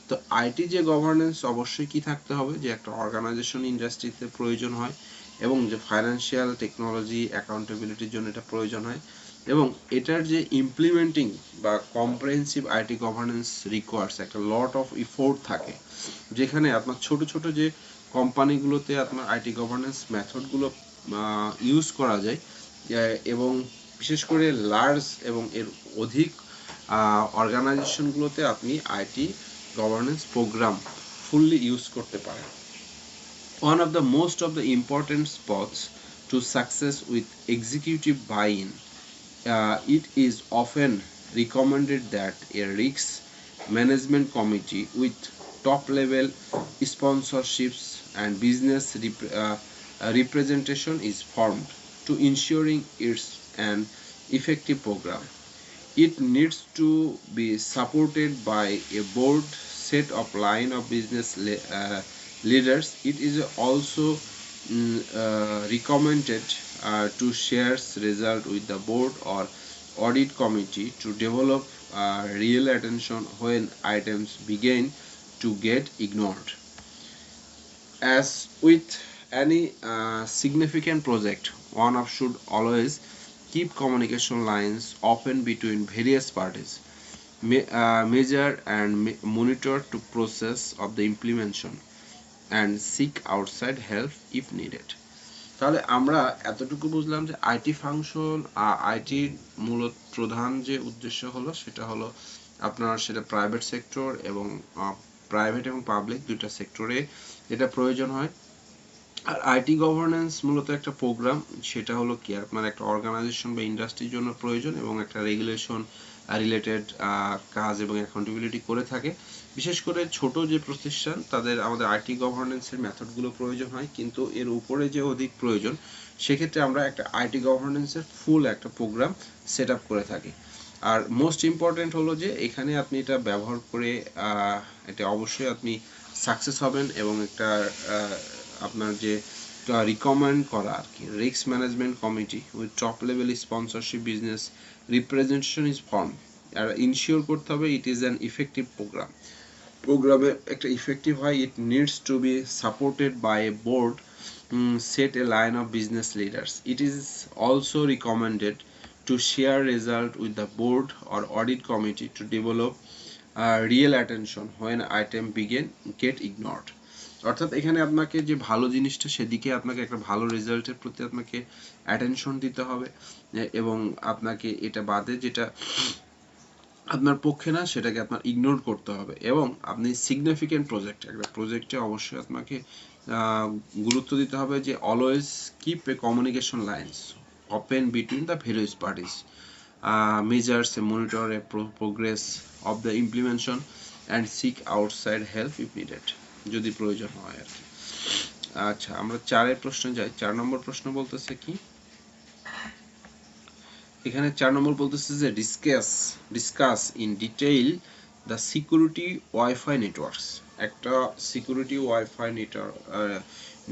তো আইটি যে গভর্নেন্স অবশ্যই কি থাকতে হবে, যে একটা অর্গানাইজেশন ইন্ডাস্ট্রিতে প্রয়োজন হয় এবং যে ফাইন্যান্সিয়াল টেকনোলজি অ্যাকাউন্টেবিলিটির জন্য এটা প্রয়োজন হয়, এবং এটার যে ইমপ্লিমেন্টিং বা কম্প্রিহেন্সিভ আইটি গভর্নেন্স রিকোয়ার্স একটা লট অফ ইফোর্ট থাকে, যেখানে আপনার ছোট ছোট যে কোম্পানিগুলোতে আপনার আইটি গভর্নেন্স মেথডগুলো ইউজ করা যায় এবং বিশেষ করে লার্জ এবং এর অধিক অর্গানাইজেশনগুলোতে আপনি IT governance programme fully use করতে পারেন। One of the most of the important spots to success with executive buy-in, it is often recommended that a risk management committee with top level sponsorships and business representation is formed to ensuring it's an effective program. It needs to be supported by a board set of line of business leaders. It is also recommended to share result with the board or audit committee to develop real attention when items begin to get ignored. As with any significant project, one of should always keep communication lines open between various parties, measure and monitor to process of the implementation, and seek outside help if needed. তাহলে আমরা এতটুকু বুঝলাম যে IT function আইটির মূলত প্রধান যে উদ্দেশ্য হলো সেটা হলো আপনার সেটা প্রাইভেট সেক্টর এবং প্রাইভেট এবং পাবলিক দুইটা সেক্টরে এটা প্রয়োজন হয়। আর আইটি গভর্নেন্স মূলত একটা প্রোগ্রাম, সেটা হলো কি আপনার একটা অর্গানাইজেশন বা ইন্ডাস্ট্রির জন্য প্রয়োজন এবং একটা রেগুলেশন রিলেটেড কাজ এবং অ্যাকাউন্টেবিলিটি করে থাকে। বিশেষ করে ছোট যে প্রতিষ্ঠান তাদের আমাদের আইটি গভর্নেন্সের মেথডগুলো প্রয়োজন হয়, কিন্তু এর উপরে যে অধিক প্রয়োজন সেক্ষেত্রে আমরা একটা আইটি গভর্নেন্সের ফুল একটা প্রোগ্রাম সেট আপ করে থাকি। আর মোস্ট ইম্পর্টেন্ট হলো যে এখানে আপনি এটা ব্যবহার করে এটা অবশ্যই আপনি সাকসেস হবেন এবং একটা আপনার যে রিকমেন্ড করা আর কি risk management committee with top level sponsorship business representation is form. আর ইনশিওর করতে হবে it is an effective programme, প্রোগ্রামে একটা ইফেক্টিভ হয়। It needs to be supported by a board set a line of business leaders. It is also recommended to share result with the board or audit committee to develop real attention when item get ignored. অর্থাৎ এখানে আপনাকে যে ভালো জিনিসটা সেদিকে আপনাকে একটা ভালো রেজাল্টের প্রতি আপনাকে অ্যাটেনশন দিতে হবে এবং আপনাকে এটা বাদে যেটা আপনার পক্ষে না সেটাকে আপনার ইগনোর করতে হবে। এবং আপনি সিগনিফিকেন্ট প্রজেক্ট একটা প্রজেক্টে অবশ্যই আপনাকে গুরুত্ব দিতে হবে যে always keep a communication lines open between the various parties, measures a monitor a progress of the implementation and seek outside help if needed, যদি প্রয়োজন হয় আর কি। আচ্ছা, আমরা 4 প্রশ্নে যাই। 4 নম্বর প্রশ্ন বলতেছে কি, এখানে 4 নম্বর বলতেছে যে discuss in detail the security wifi networks. একটা সিকিউরিটি ওয়াইফাই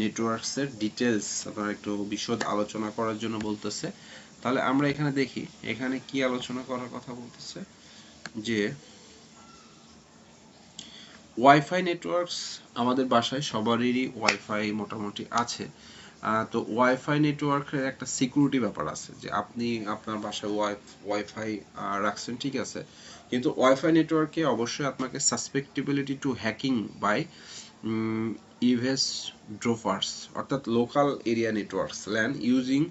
নেটওয়ার্কসের ডিটেলস আপনারা একটু বিশদ আলোচনা করার জন্য বলতেছে। তাহলে আমরা এখানে দেখি এখানে কি আলোচনা করার কথা বলতেছে, যে ওয়াইফাই নেটওয়ার্কস আমাদের বাসায় সবারই ওয়াইফাই মোটামুটি আছে। তো ওয়াইফাই নেটওয়ার্কের একটা সিকিউরিটি ব্যাপার আছে, যে আপনি আপনার বাসায় ওয়াইফাই রাখছেন, ঠিক আছে, কিন্তু ওয়াইফাই নেটওয়ার্কে অবশ্যই আপনাকে সাসপেক্টিবিলিটি টু হ্যাকিং বাই ইভেস ড্রোফার্স অর্থাৎ local area networks LAN using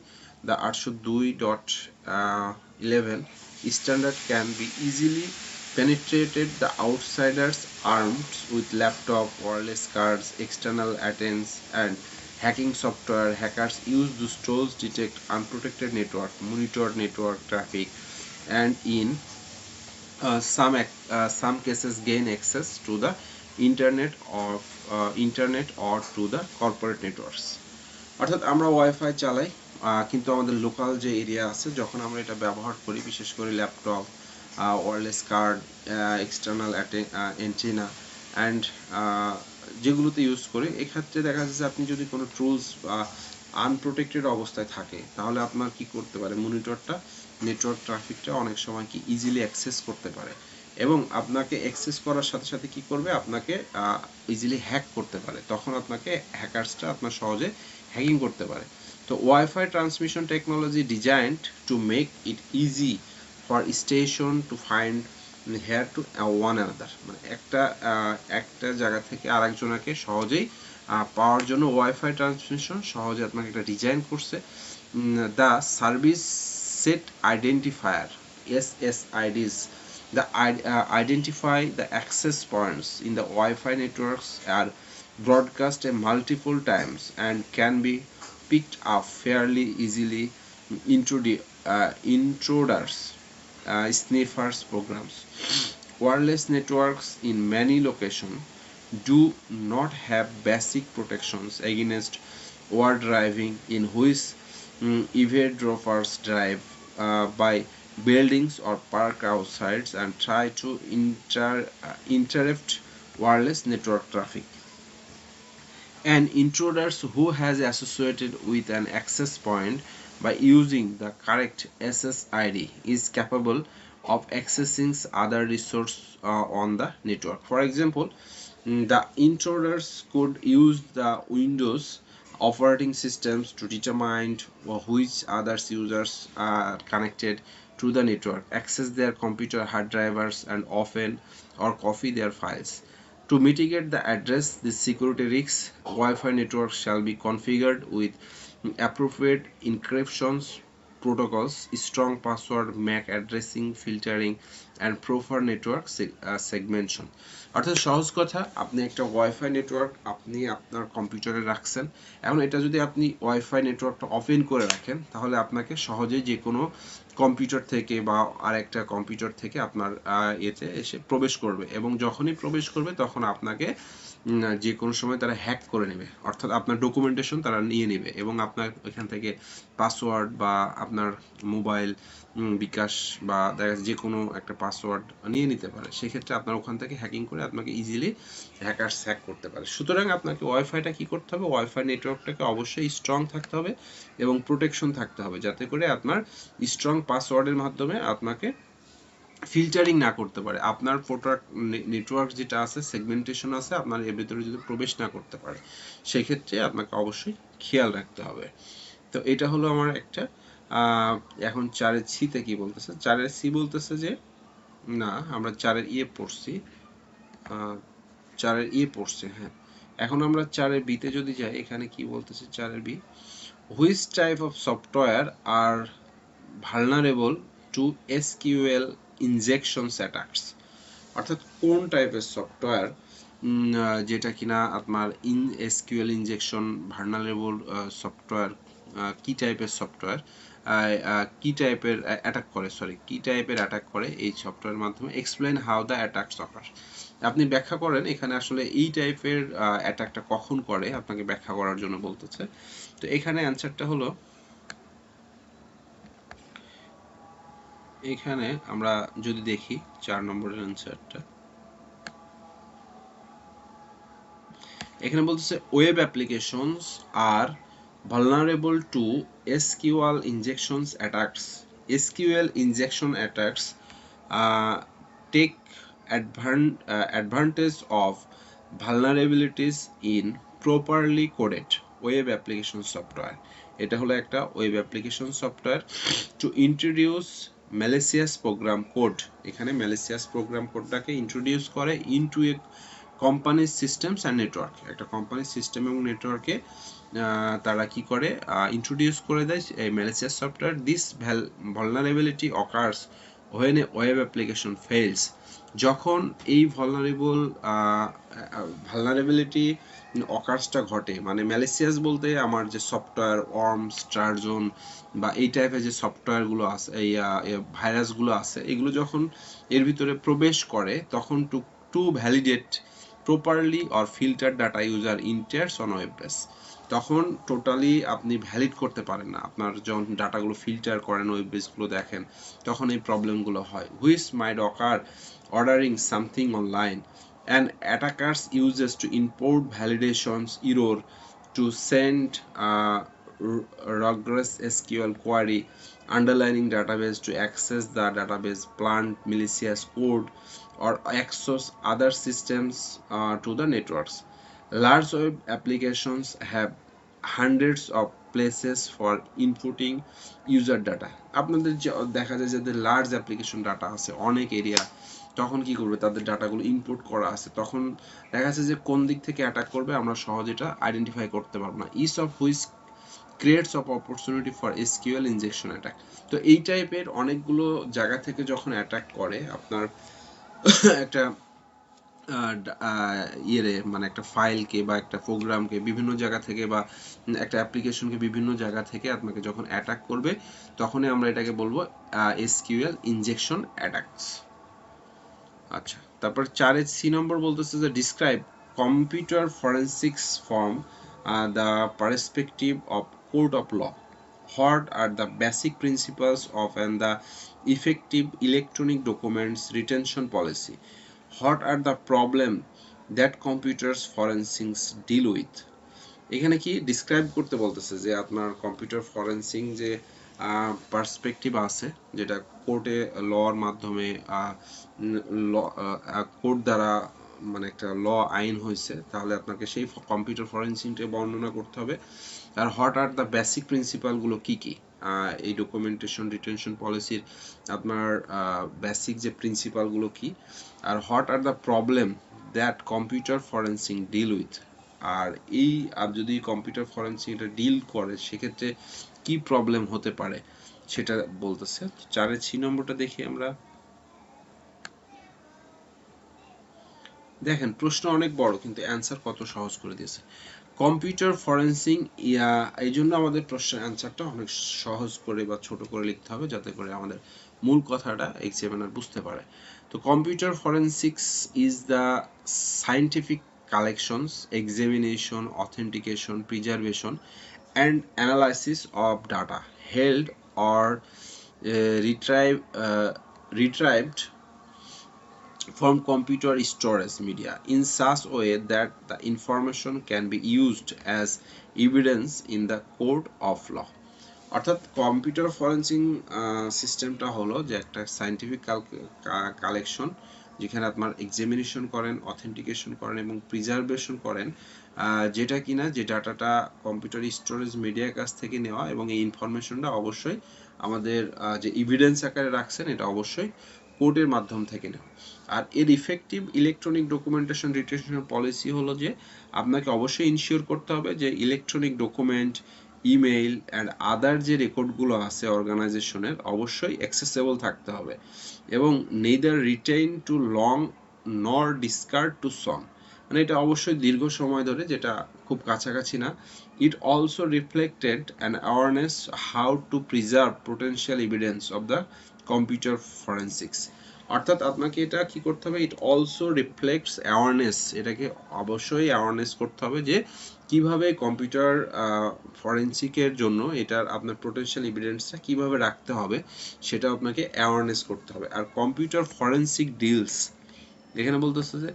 the 802.11 standard can be easily penetrated. The outsiders armed with laptop, wireless cards, external attendants, and hacking software. Hackers use those tools detect unprotected network, monitor network traffic, and in some cases gain access to the internet or to the corporate networks. অর্থাৎ আমরা wifi চালাই, কিন্তু আমাদের local যে area আছে যখন আমরা এটা ব্যবহার করি, বিশেষ করে laptop, wireless card, external antenna and যেগুলোতে ইউজ করি, এক্ষেত্রে দেখা যাচ্ছে আপনি যদি কোনো টুলস আনপ্রোটেক্টেড অবস্থায় থাকে, তাহলে আপনার কি করতে পারে, মনিটরটা নেটওয়ার্ক ট্রাফিকটা অনেক সময় কি ইজিলি অ্যাক্সেস করতে পারে, এবং আপনাকে অ্যাক্সেস করার সাথে সাথে কি করবে, আপনাকে ইজিলি হ্যাক করতে পারে। তখন আপনাকে হ্যাকার্সটা আপনার সহজে হ্যাকিং করতে পারে। তো wifi transmission technology designed to make it easy for station to find hair two one another, মানে একটা জায়গা থেকে আরেকজনকে সহজেই পাওয়ার জন্য ওয়াইফাই ট্রান্সমিশন সহজে আপনাকে একটা ডিজাইন করছে। The service set identifier SSIDs the identify the access points in the Wi-Fi networks are broadcast multiple times and can be picked up fairly easily into the intruders sniffers programs. Wireless networks in many locations do not have basic protections against overdriving, in which eavesdroppers drive by buildings or park outside and try to interrupt wireless network traffic. An intruder who has associated with an access point by using the correct SSID is capable of accessing other resources on the network. For example, the intruders could use the Windows operating systems to determine which other users are connected to the network, access their computer hard drivers, and often or copy their files. To mitigate the address this security risks, Wi-Fi networks shall be configured with appropriate encryption protocols, strong password, MAC addressing, filtering, and proper network segmentation. অর্থাৎ সহজ কথা, আপনি একটা wifi network আপনি আপনার কম্পিউটারে রাখছেন, এখন এটা যদি আপনি ওয়াইফাই নেটওয়ার্কটা ওপেন করে রাখেন, তাহলে আপনাকে সহজেই যে কোনো কম্পিউটার থেকে বা আরেকটা কম্পিউটার থেকে আপনার এতে এসে প্রবেশ করবে, এবং যখনই প্রবেশ করবে তখন আপনাকে যে কোনো সময় তারা হ্যাক করে নেবে, অর্থাৎ আপনার ডকুমেন্টেশন তারা নিয়ে নেবে, এবং আপনার ওইখান থেকে পাসওয়ার্ড বা আপনার মোবাইল বিকাশ বা দেখা যাচ্ছে যে কোনো একটা পাসওয়ার্ড নিয়ে নিতে পারে। সেক্ষেত্রে আপনার ওখান থেকে হ্যাকিং করে আপনাকে ইজিলি হ্যাকারস হ্যাক করতে পারে। সুতরাং আপনাকে ওয়াইফাইটা কি করতে হবে, ওয়াইফাই নেটওয়ার্কটাকে অবশ্যই স্ট্রং থাকতে হবে এবং প্রোটেকশন থাকতে হবে, যাতে করে আপনার স্ট্রং পাসওয়ার্ডের মাধ্যমে আপনাকে ফিল্টারিং না করতে পারে, আপনার প্রোডাক্ট নেটওয়ার্ক যেটা আছে, সেগমেন্টেশন আছে, আপনার এর ভিতরে যদি প্রবেশ না করতে পারে, সেক্ষেত্রে আপনাকে অবশ্যই খেয়াল রাখতে হবে। তো এটা হলো আমার একটা এখন 4-এর সিতে কি বলতেছে, 4-এর সি বলতেছে যে না, আমরা 4-এর ইয়ে পড়ছি, 4-এর ইয়ে পড়ছে, হ্যাঁ। এখন আমরা 4-এর বিতে যদি যাই, এখানে কি বলতেছে 4-এর B, which type of software are vulnerable to SQL injections attacks, অর্থাৎ কোন টাইপের সফটওয়্যার যেটা কিনা আপনার SQL ইনজেকশন ভালনারেবল সফটওয়্যার, কি টাইপের সফটওয়্যার কি টাইপের অ্যাটাক করে, কি টাইপের অ্যাটাক করে এই সফটওয়্যারের মাধ্যমে, এক্সপ্লেইন হাউ দ্য অ্যাটাকস অকার, আপনি ব্যাখ্যা করেন এখানে আসলে এই টাইপের অ্যাটাকটা কখন করে, আপনাকে ব্যাখ্যা করার জন্য বলতেছে। তো এখানে অ্যানসারটা হলো, এখানে আমরা যদি দেখি 4 নম্বরের অ্যানসারটা, এখানে বলতেছে web applications R vulnerable to SQL injections attacks. SQL injection attacks take advantage of vulnerabilities in properly coded web application software. এটা হলো একটা web application software to introduce malicious program code. এখানে malicious program কোডটাকে ইন্ট্রোডিউস করে into a কোম্পানির systems and network. একটা কোম্পানির system এবং নেটওয়ার্কে তারা কি করে ইন্ট্রোডিউস করে দেয় এই malicious software. This vulnerability occurs when a web application fails. যখন এই vulnerability অকার্সটা ঘটে, মানে ম্যালিসিয়াস বলতে আমার যে সফটওয়্যার ওয়ার্মস, ট্রারজন বা এই টাইপের যে সফটওয়্যারগুলো আছে, এই ভাইরাসগুলো আছে, এগুলো যখন এর ভিতরে প্রবেশ করে তখন to validate properly or filter data user enters on web page. তখন টোটালি আপনি ভ্যালিড করতে পারেন না। আপনার যখন ডাটাগুলো ফিল্টার করেন, ওয়েব পেজগুলো দেখেন, তখন এই প্রবলেমগুলো হয়। Which might occur ordering something online and attackers uses to import validations error to send a rigorous SQL query underlining database to access the database, plant malicious code or access other systems to the networks. Large web applications have hundreds of places for inputting user data. আপনাদের দেখা যায় যাদের large application data আছে অনেক area, তখন কি করবে, তাদের ডাটাগুলো ইনপুট করা আছে, তখন দেখা যাচ্ছে যে কোন দিক থেকে অ্যাটাক করবে আমরা সহজে এটা আইডেন্টিফাই করতে পারবো না। Each of which creates of opportunity for SQL injection attack. তো এই টাইপের অনেকগুলো জায়গা থেকে যখন অ্যাটাক করে আপনার একটা মানে একটা ফাইলকে বা একটা প্রোগ্রামকে বিভিন্ন জায়গা থেকে বা একটা অ্যাপ্লিকেশনকে বিভিন্ন জায়গা থেকে আপনাকে যখন অ্যাটাক করবে, তখনই আমরা এটাকে বলবো এসকিউএল ইনজেকশন অ্যাটাকস। আচ্ছা, তারপর 4 সি নম্বর বলতেছে যে describe computer forensics from the perspective of court of law. What are the basic principles of and the effective electronic documents retention policy? What are the problem that computers forensics deal with? এখানে কি describe করতে বলতেছে যে আপনার computer forensic যে perspective আছে, যেটা কোর্টে লর মাধ্যমে কোর্ট দ্বারা মানে একটা ল আইন হয়েছে, তাহলে আপনাকে সেই কম্পিউটার ফরেনসিকটা বর্ণনা করতে হবে। আর হোয়াট আর দ্য বেসিক প্রিন্সিপালগুলো কি কি, এই ডকুমেন্টেশন রিটেনশন পলিসির আপনার বেসিক যে প্রিন্সিপালগুলো কি, আর what are the problem that computer forensic deal with, আর এই যদি কম্পিউটার ফরেনসিক এটা ডিল করে সেক্ষেত্রে কি প্রবলেম হতে পারে সেটা বলতেছে। 4 সি নম্বরটা দেখি আমরা। দেখেন প্রশ্ন অনেক বড় কিন্তু অ্যান্সার কত সহজ করে দিয়েছে। কম্পিউটার ফরেনসিক, এই জন্য আমাদের প্রশ্নের অ্যান্সারটা অনেক সহজ করে বা ছোট করে লিখতে হবে যাতে করে আমাদের মূল কথাটা এক্সামিনার বুঝতে পারে। তো computer forensics is the scientific collections, examination, authentication, preservation, and analysis of data held or retrieved from computer storage media in such a way that the information can be used as evidence in the court of law. অর্থাৎ computer forensic সিস্টেমটা হলো যে একটা scientific collection যেখানে আপনার examination করেন, authentication করেন এবং প্রিজার্ভেশন করেন, যেটা কিনা যে ডাটাটা কম্পিউটার স্টোরেজ মিডিয়ার কাছ থেকে নেওয়া, এবং এই ইনফরমেশনটা অবশ্যই আমাদের যে এভিডেন্স আকারে রাখছেন এটা অবশ্যই কোর্টের মাধ্যম থেকে নেওয়া। আর এর effective electronic documentation retention policy হলো যে আপনাকে অবশ্যই ইনশিওর করতে হবে যে electronic document, email and other যে রেকর্ডগুলো আছে অর্গানাইজেশনের অবশ্যই অ্যাক্সেসেবল থাকতে হবে, এবং নেইদার রিটেইন টু লং নর ডিসকার্ড টু সম, মানে এটা অবশ্যই দীর্ঘ সময় ধরে, যেটা খুব কাছাকাছি না। It also reflected an awareness how to preserve potential evidence of the computer forensics. অর্থাৎ আপনাকে এটা কি করতে হবে, ইট অলসো রিফ্লেক্টস অ্যাওয়ারনেস, এটাকে অবশ্যই অ্যাওয়ারনেস করতে হবে যে কিভাবে কম্পিউটার ফরেনসিকের জন্য এটার আপনার পোটেনশিয়াল এভিডেন্সটা কিভাবে রাখতে হবে সেটা আপনাকে অ্যাওয়ারনেস করতে হবে। আর কম্পিউটার ফরেনসিক ডিলস, এখানে বলতেছে যে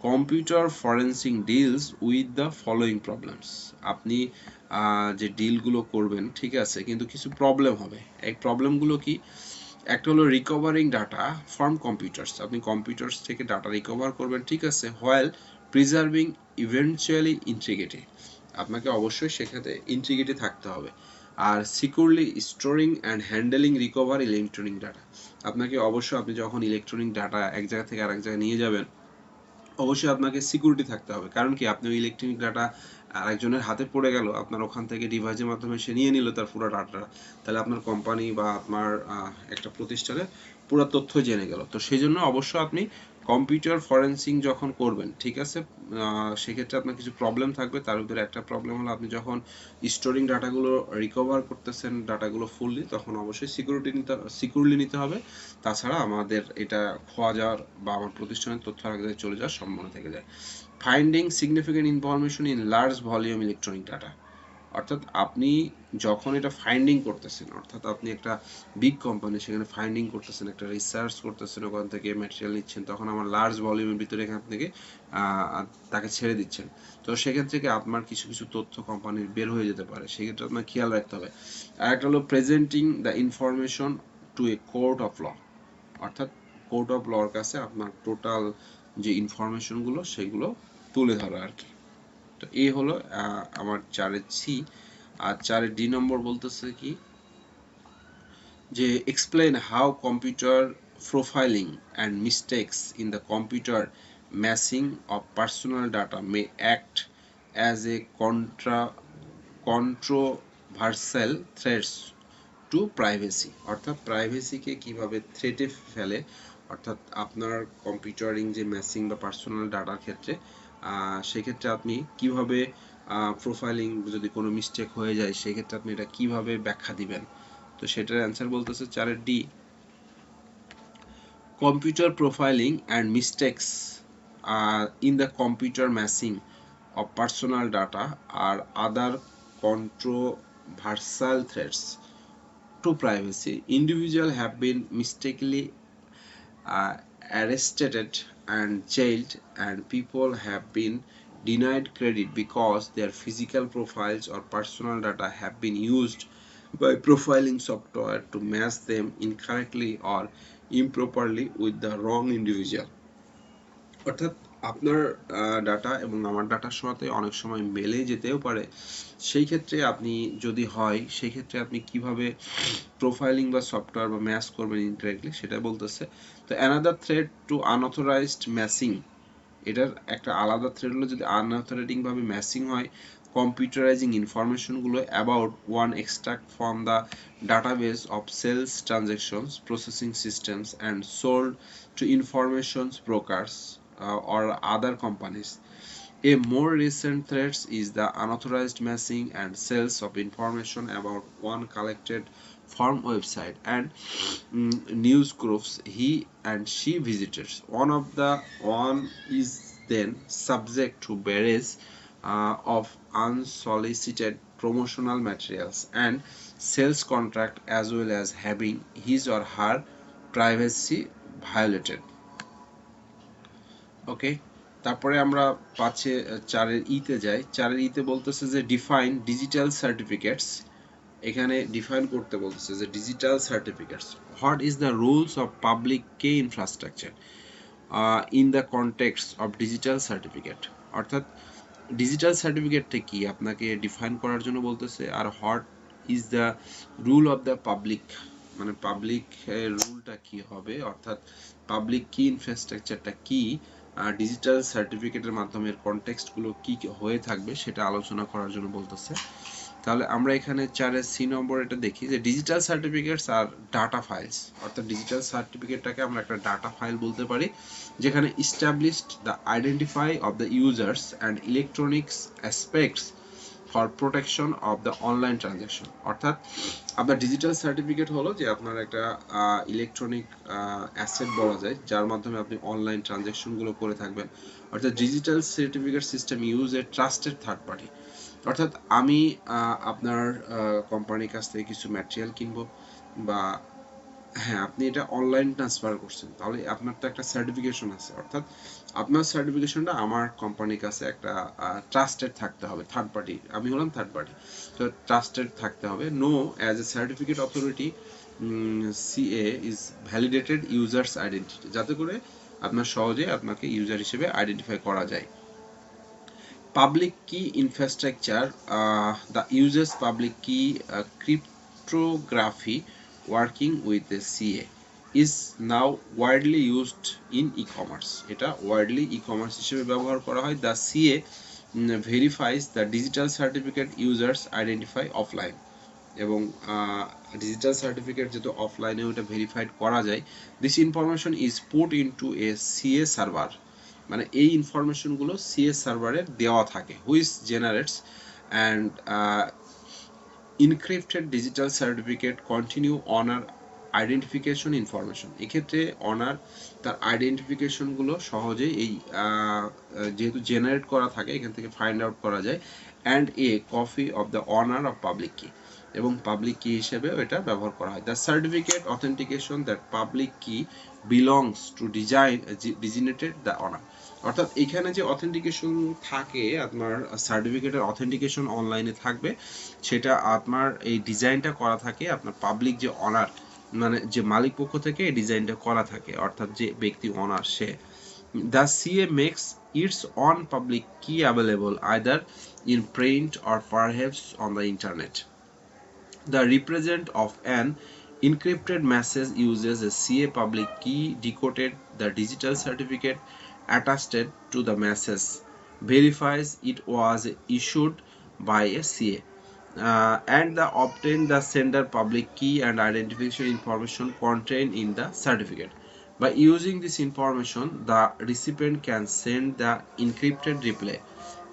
computer forensic deals with the following problems. আপনি যে ডিলগুলো করবেন ঠিক আছে, কিন্তু কিছু প্রবলেম হবে। এই প্রবলেমগুলো কি, একটা হলো রিকভারিং ডাটা ফ্রম কম্পিউটার্স, আপনি কম্পিউটার্স থেকে ডাটা রিকভার করবেন, ঠিক আছে, হোয়াইল প্রিজার্ভিং ইভেনচুয়ালি ইন্টিগ্রিটি, আপনাকে অবশ্যই সেক্ষেত্রে ইন্টিগ্রিটি থাকতে হবে। আর securely storing and handling recover electronic data, আপনাকে অবশ্যই আপনি যখন ইলেকট্রনিক ডাটা এক জায়গা থেকে আরেক জায়গায় নিয়ে যাবেন অবশ্যই আপনাকে সিকিউরিটি থাকতে হবে। কারণ কি, আপনি ইলেকট্রনিক ডাটা আরেকজনের হাতে পড়ে গেল, আপনার ওখান থেকে ডিভাইসের মাধ্যমে সে নিয়ে নিল তার পুরো ডাটা, তাহলে আপনার কোম্পানি বা আপনার একটা প্রতিষ্ঠানে পুরো তথ্য জেনে গেল। তো সেই জন্য অবশ্যই আপনি কম্পিউটার ফরেন্সিং যখন করবেন, ঠিক আছে, সেক্ষেত্রে আপনার কিছু প্রবলেম থাকবে। তার ভিতরে একটা প্রবলেম হলো আপনি যখন স্টোরিং ডাটাগুলো রিকভার করতেছেন ডাটাগুলো ফুললি, তখন অবশ্যই সিকিউরলি নিতে হবে। তাছাড়া আমাদের এটা খোয়া যাওয়ার বা আমার প্রতিষ্ঠানের তথ্য আরেক জায়গায় চলে যাওয়ার সম্ভাবনা থেকে যায়। Finding significant information in large volume electronic data, অর্থাৎ আপনি যখন এটা ফাইন্ডিং করতেছেন, অর্থাৎ আপনি একটা বিগ কোম্পানি সেখানে ফাইন্ডিং করতেছেন, একটা রিসার্চ করতেছেন, ওখান থেকে ম্যাটেরিয়াল নিচ্ছেন, তখন আমার লার্জ ভলিউমের ভিতরে এখান থেকে তাকে ছেড়ে দিচ্ছেন। তো সেক্ষেত্রে কি আপনার কিছু কিছু তথ্য কোম্পানির বের হয়ে যেতে পারে, সেক্ষেত্রে আপনার খেয়াল রাখতে হবে। আর একটা হলো presenting the information to a court of law, অর্থাৎ কোর্ট অফ লর কাছে আপনার টোটাল যে ইনফরমেশনগুলো সেগুলো তুলে ধরা আর কি। তো এই হলো আমার 4 সি। আর 4 ডি নম্বর বলতেছে কি, যে explain how computer profiling and mistakes in the computer matching of personal data May act as a controversial threats two privacy, অর্থাৎ প্রাইভেসিকে কিভাবে থ্রেটে ফেলে, অর্থাৎ আপনার কম্পিউটারিং যে ম্যাচিং বা পার্সোনাল ডাটার ক্ষেত্রে সেক্ষেত্রে আপনি কিভাবে প্রোফাইলিং যদি কোনো মিস্টেক হয়ে যায় সেক্ষেত্রে আপনি এটা কিভাবে ব্যাখ্যা দিবেন। তো সেটার অ্যান্সার বলতেছে 4 D, computer profiling and mistakes in the computer matching of personal data or other controversial threats to privacy. Individuals have been mistakenly uh, arrested and jailed, and people have been denied credit because their physical profiles or personal data have been used by profiling software to match them incorrectly or improperly with the wrong individual. অর্থাৎ আপনার data এবং আমার ডাটার সাথে অনেক সময় মেলে যেতেও পারে, সেই ক্ষেত্রে আপনি যদি হয় সেই ক্ষেত্রে আপনি কিভাবে প্রোফাইলিং বা সফটওয়্যার বা ম্যাচ করবেন ইনডিরেক্টলি সেটা বলতেছে। তো another threat to unauthorised matching, এটার একটা আলাদা থ্রেড হলো যদি আনঅথরাইজিং ভাবে ম্যাচিং হয় কম্পিউটারাইজিং ইনফরমেশনগুলো about one extract from the database of sales transactions processing systems and sold to informations brokers or other companies. A more recent threat is the unauthorized matching and sales of information about one collected from website and news groups he and she visitors. One is then subject to barrage of unsolicited promotional materials and sales contract as well as having his or her privacy violated. Okay, তারপরে আমরা 4-এর ইতে যাই। 4-এর ইতে বলতেছে যে define digital certificates, এখানে ডিফাইন করতে বলতেছে যে digital certificates, what is the rules of public key infrastructure in the context of digital certificate, অর্থাৎ ডিজিটাল সার্টিফিকেটটা কি আপনাকে ডিফাইন করার জন্য বলতেছে। আর what is the rule of the public, মানে পাবলিক রুলটা কি হবে, অর্থাৎ পাবলিক কি ইনফ্রাস্ট্রাকচারটা কি, ডিজিটাল সার্টিফিকেটের মাধ্যমে কনটেক্সটগুলো কি হয়ে থাকবে সেটা আলোচনা করার জন্য বলতেছে। তাহলে আমরা এখানে 4-এর সি নম্বর এটা দেখি যে ডিজিটাল সার্টিফিকেটস আর ডাটা ফাইলস, অর্থাৎ ডিজিটাল সার্টিফিকেটটাকে আমরা একটা ডাটা ফাইল বলতে পারি যেখানে established the identify of the users and electronics aspects for protection of the online transaction, অর্থাৎ আপনার ডিজিটাল সার্টিফিকেট হলো যে আপনার একটা ইলেকট্রনিক অ্যাসেট বলা যায় যার মাধ্যমে আপনি অনলাইন ট্রানজাকশনগুলো করে থাকবেন। অর্থাৎ digital certificate system use a trusted third party, অর্থাৎ আমি আপনার কোম্পানির কাছ থেকে কিছু ম্যাটেরিয়াল কিনবো বা হ্যাঁ, আপনি এটা অনলাইন ট্রান্সফার করছেন, তাহলে আপনার তো একটা সার্টিফিকেশন আছে, অর্থাৎ আপনার সার্টিফিকেশনটা আমার কোম্পানির কাছে একটা ট্রাস্টেড থাকতে হবে, থার্ড পার্টি, আমি হলাম থার্ড পার্টি, তো ট্রাস্টেড থাকতে হবে। Known as a certificate authority CA is validated users identity, যাতে করে আপনার সহজে আপনাকে ইউজার হিসেবে আইডেন্টিফাই করা যায়। Public key infrastructure, the uses public key cryptography working with the CA is now widely used in e-commerce. এটা widely e-commerce হিসেবে ব্যবহার করা হয়। The CA verifies the digital certificate users identify offline, এবং digital certificate যেহেতু অফলাইনে ওটা verified করা যায়, this information is put into a CA server, মানে এই ইনফরমেশনগুলো সিএস সার্ভারে দেওয়া থাকে, which generates and encrypted digital certificate continue honour identification information. এক্ষেত্রে অনার তার আইডেন্টিফিকেশনগুলো সহজেই এই যেহেতু জেনারেট করা থাকে এখান থেকে ফাইন্ড আউট করা যায়, and a copy of the honour of public কি, এবং পাবলিক কি হিসেবেও এটা ব্যবহার করা হয়। The certificate authentication that public কি বিলংস টু ডিজিনেটেড দ্য অনার, অর্থাৎ এখানে যে অথেন্টিকেশন থাকে, আপনার সার্টিফিকেটের অথেন্টিকেশন অনলাইনে থাকবে, সেটা আপনার এই ডিজাইনটা করা থাকে আপনার পাবলিক যে অনার, মানে যে মালিক পক্ষ থেকে এই ডিজাইনটা করা থাকে, অর্থাৎ যে ব্যক্তি অনার সে। The CA makes its on public key available either in print or perhaps on the internet. The represent of an encrypted message uses a CA public key decoded the digital certificate attached to the message verifies it was issued by a CA, and the obtain the sender public key and identification information contained in the certificate. By using this information, the recipient can send the encrypted reply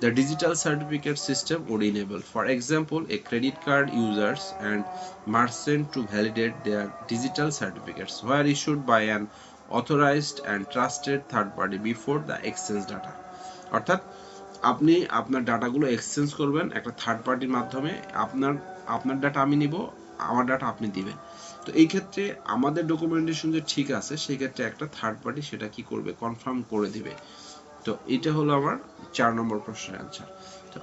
the digital certificate system would enable. For example, a credit card users and merchant to validate their digital certificates were issued by an authorized and trusted third party before the exchange data. অর্থাৎ আপনি আপনার ডাটাগুলো exchange করবেন একটা third পার্টির মাধ্যমে, আপনার data আমি নিব, আমার ডাটা আপনি দিবেন। তো এই ক্ষেত্রে আমাদের ডকুমেন্টেশন যে ঠিক আছে, সেই ক্ষেত্রে একটা থার্ড পার্টি সেটা কি করবে, কনফার্ম করে দিবে। তো এটা হলো আমার 4 নম্বর প্রশ্নের অ্যান্সার। তো